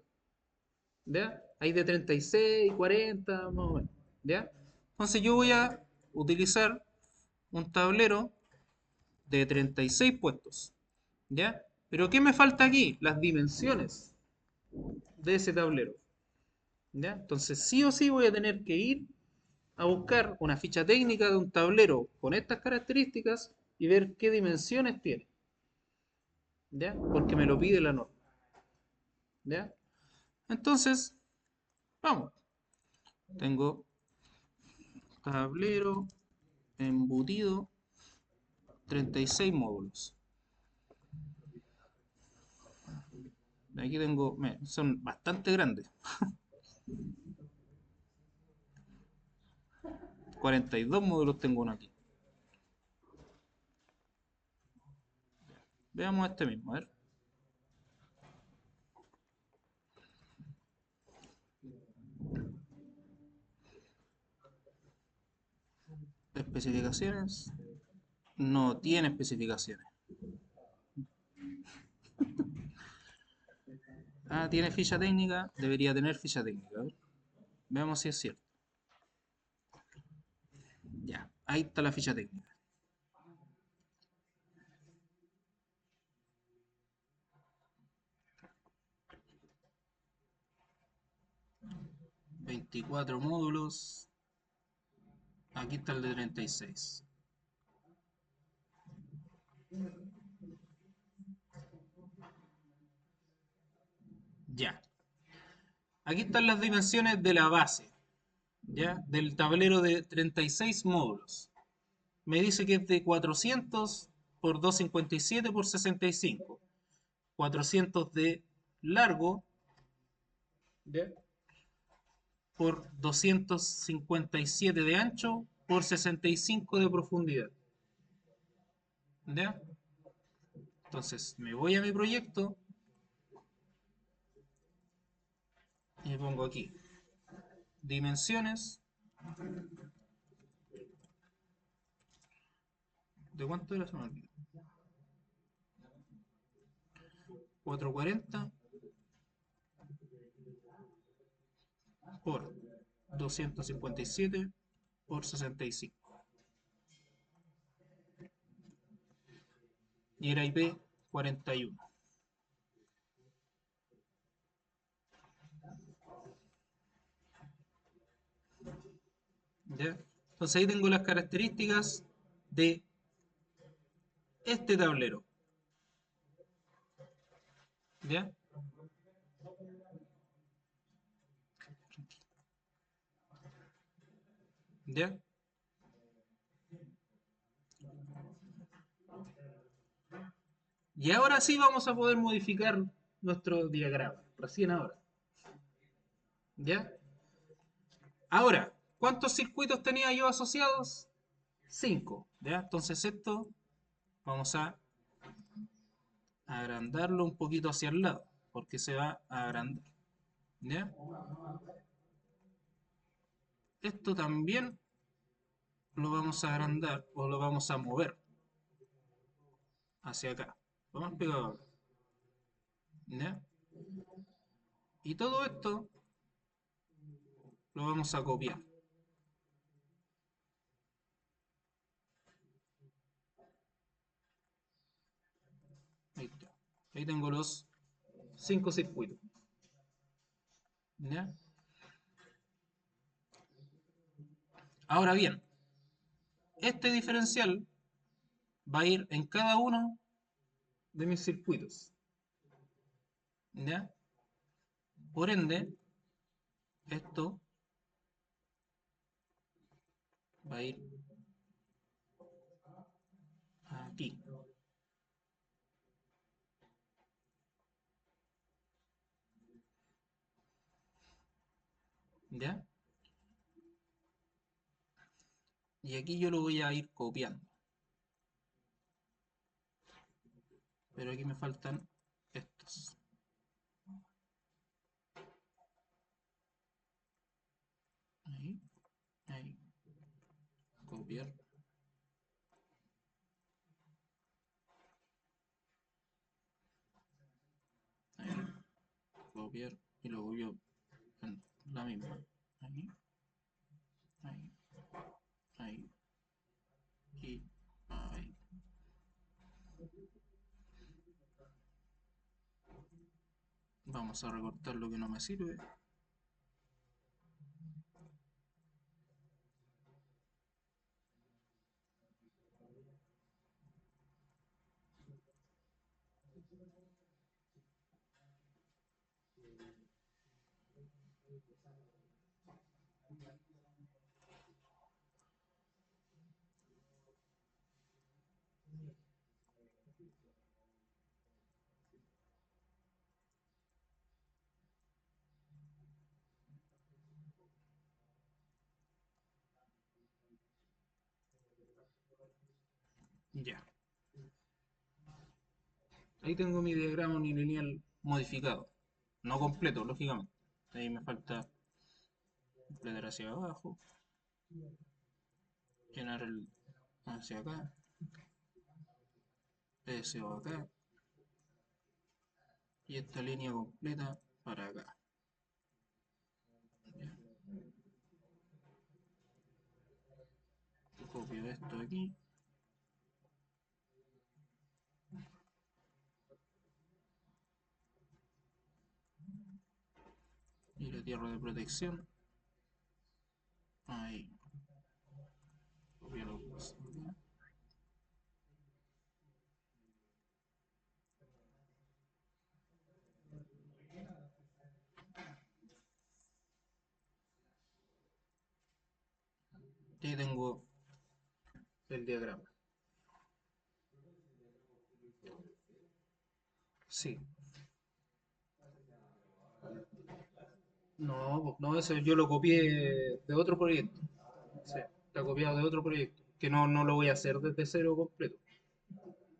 ¿Ya? Hay de 36, 40, más o menos. ¿Ya? Entonces yo voy a utilizar un tablero de 36 puestos. ¿Ya? Pero ¿qué me falta aquí? Las dimensiones de ese tablero. ¿Ya? Entonces sí o sí voy a tener que ir a buscar una ficha técnica de un tablero con estas características y ver qué dimensiones tiene. ¿Ya? Porque me lo pide la norma. ¿Ya? Entonces, vamos. Tengo tablero embutido 36 módulos. Aquí tengo, son bastante grandes. 42 módulos tengo uno aquí. Veamos este mismo, a ver. Especificaciones. No tiene especificaciones. Ah, tiene ficha técnica. Debería tener ficha técnica. A ver. Veamos si es cierto. Ya, ahí está la ficha técnica. ¿24 módulos? Aquí está el de 36. Ya. Aquí están las dimensiones de la base. ¿Ya? Del tablero de 36 módulos. Me dice que es de 400 por 257 por 65. 400 de largo, ¿ya? Por 257 de ancho por 65 de profundidad. ¿Ya? Entonces me voy a mi proyecto y pongo aquí dimensiones. ¿De cuánto era? Se me olvidó. 440 por 257 por 65. Y era IP 41. ¿Ya? Entonces ahí tengo las características de este tablero. ¿Ya? ¿Ya? Y ahora sí vamos a poder modificar nuestro diagrama. Recién ahora. ¿Ya? Ahora, ¿cuántos circuitos tenía yo asociados? 5. ¿Ya? Entonces esto vamos a agrandarlo un poquito hacia el lado. Porque se va a agrandar. ¿Ya? Esto también lo vamos a agrandar o lo vamos a mover hacia acá. Lo más pegado acá. ¿Ya? Y todo esto lo vamos a copiar. Ahí está. Ahí tengo los 5 circuitos. ¿Ya? Ahora bien, este diferencial va a ir en cada uno de mis circuitos. ¿Ya? Por ende, esto va a ir aquí. ¿Ya? Y aquí yo lo voy a ir copiando. Pero aquí me faltan estos. Ahí, ahí. Copiar. Ahí. Copiar. Y lo copio en la misma. Ahí, ahí, ahí. Y ahí. Vamos a recortar lo que no me sirve. Ya. Ahí tengo mi diagrama unilineal modificado. No completo, lógicamente. Ahí me falta completar hacia abajo. Llenar el hacia acá. Eso acá. Y esta línea completa para acá. Ya. Copio esto aquí. Y la tierra de protección. Ahí. Copio lo paso acá. Y ahí tengo el diagrama. Sí. No, no, eso yo lo copié de otro proyecto. Sí, está copiado de otro proyecto. Que no lo voy a hacer desde cero completo.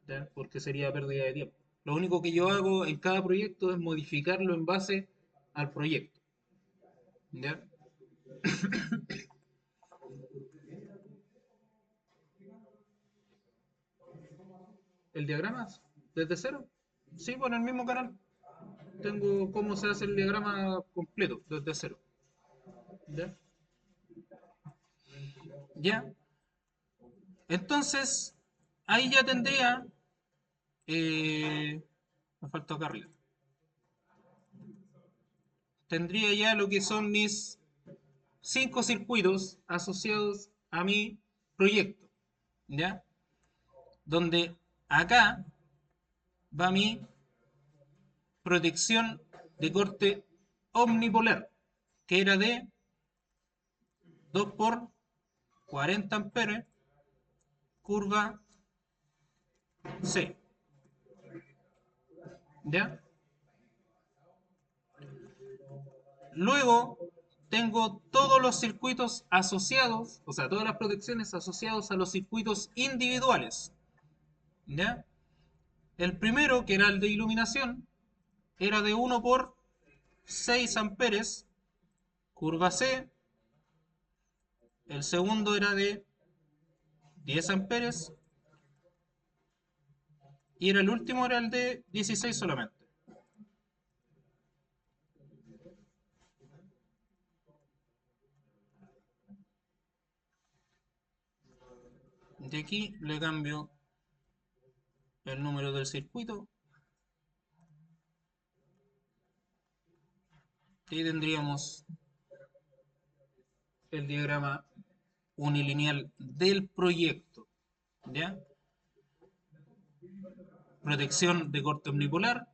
¿Ya? Porque sería pérdida de tiempo. Lo único que yo hago en cada proyecto es modificarlo en base al proyecto. ¿Ya? ¿El diagrama? ¿Desde cero? Sí, por el mismo canal. Tengo cómo se hace el diagrama completo, desde cero. ¿Ya? ¿Ya? Entonces, ahí ya tendría. Me falta acá arriba. Tendría ya lo que son mis 5 circuitos asociados a mi proyecto. ¿Ya? Donde acá va mi protección de corte omnipolar, que era de 2 por 40 amperes, curva C. ¿Ya? Luego tengo todos los circuitos asociados, o sea, todas las protecciones asociadas a los circuitos individuales. ¿Ya? El primero, que era el de iluminación, era de 1 por 6 amperes, curva C. El segundo era de 10 amperes. Y era el último, era el de 16 solamente. De aquí le cambio el número del circuito. Y ahí tendríamos el diagrama unilineal del proyecto. ¿Ya? Protección de corte omnipolar.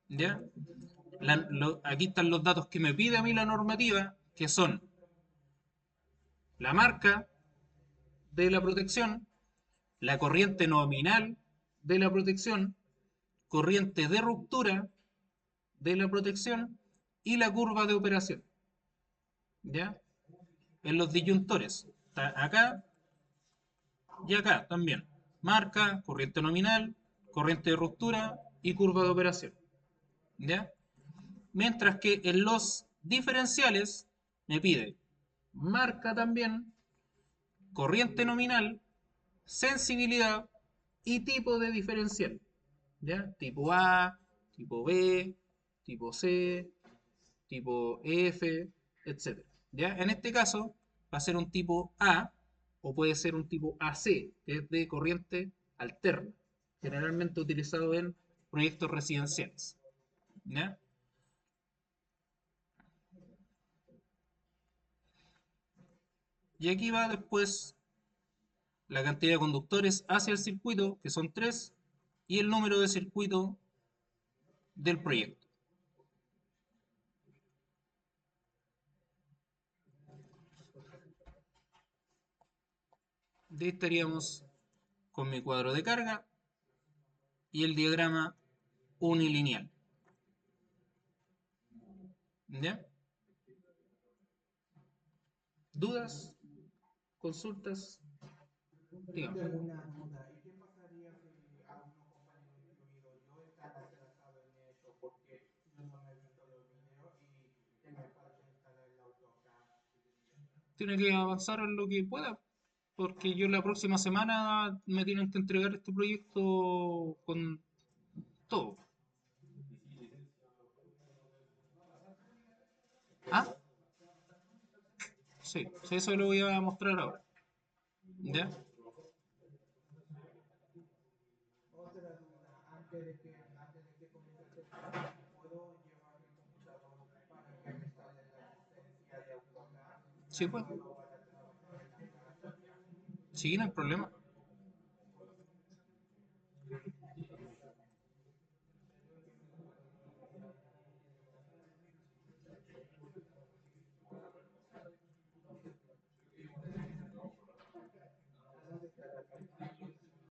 ¿Ya? Aquí están los datos que me pide a mí la normativa, que son la marca, de la protección, la corriente nominal de la protección, corriente de ruptura de la protección y la curva de operación. ¿Ya? En los disyuntores, está acá y acá también. Marca, corriente nominal, corriente de ruptura y curva de operación. ¿Ya? Mientras que en los diferenciales me pide marca también, corriente nominal, sensibilidad y tipo de diferencial. ¿Ya? Tipo A, tipo B, tipo C, tipo F, etc. ¿Ya? En este caso va a ser un tipo A o puede ser un tipo AC, que es de corriente alterna, generalmente utilizado en proyectos residenciales. ¿Ya? Y aquí va después la cantidad de conductores hacia el circuito, que son 3, y el número de circuito del proyecto. De ahí estaríamos con mi cuadro de carga y el diagrama unilineal. ¿Ya? ¿Dudas? ¿Consultas? Yo Dígame. tengo una duda. ¿Y qué pasaría si algunos compañeros, incluido yo, están atrasados en eso? Porque yo no me he visto los videos y que me falta instalar el AutoCAD. Tiene que avanzar en lo que pueda, porque yo la próxima semana me tienen que entregar este proyecto con todo. Ah, sí, sí, eso lo voy a mostrar ahora. ¿Ya? Otra duda, antes de que comience a hacer trabajo, ¿puedo llevar mi computador para que me instale la licencia de AutoCAD? Sí, pues. Luego para trabajar en la casa ya. Sí, no hay problema.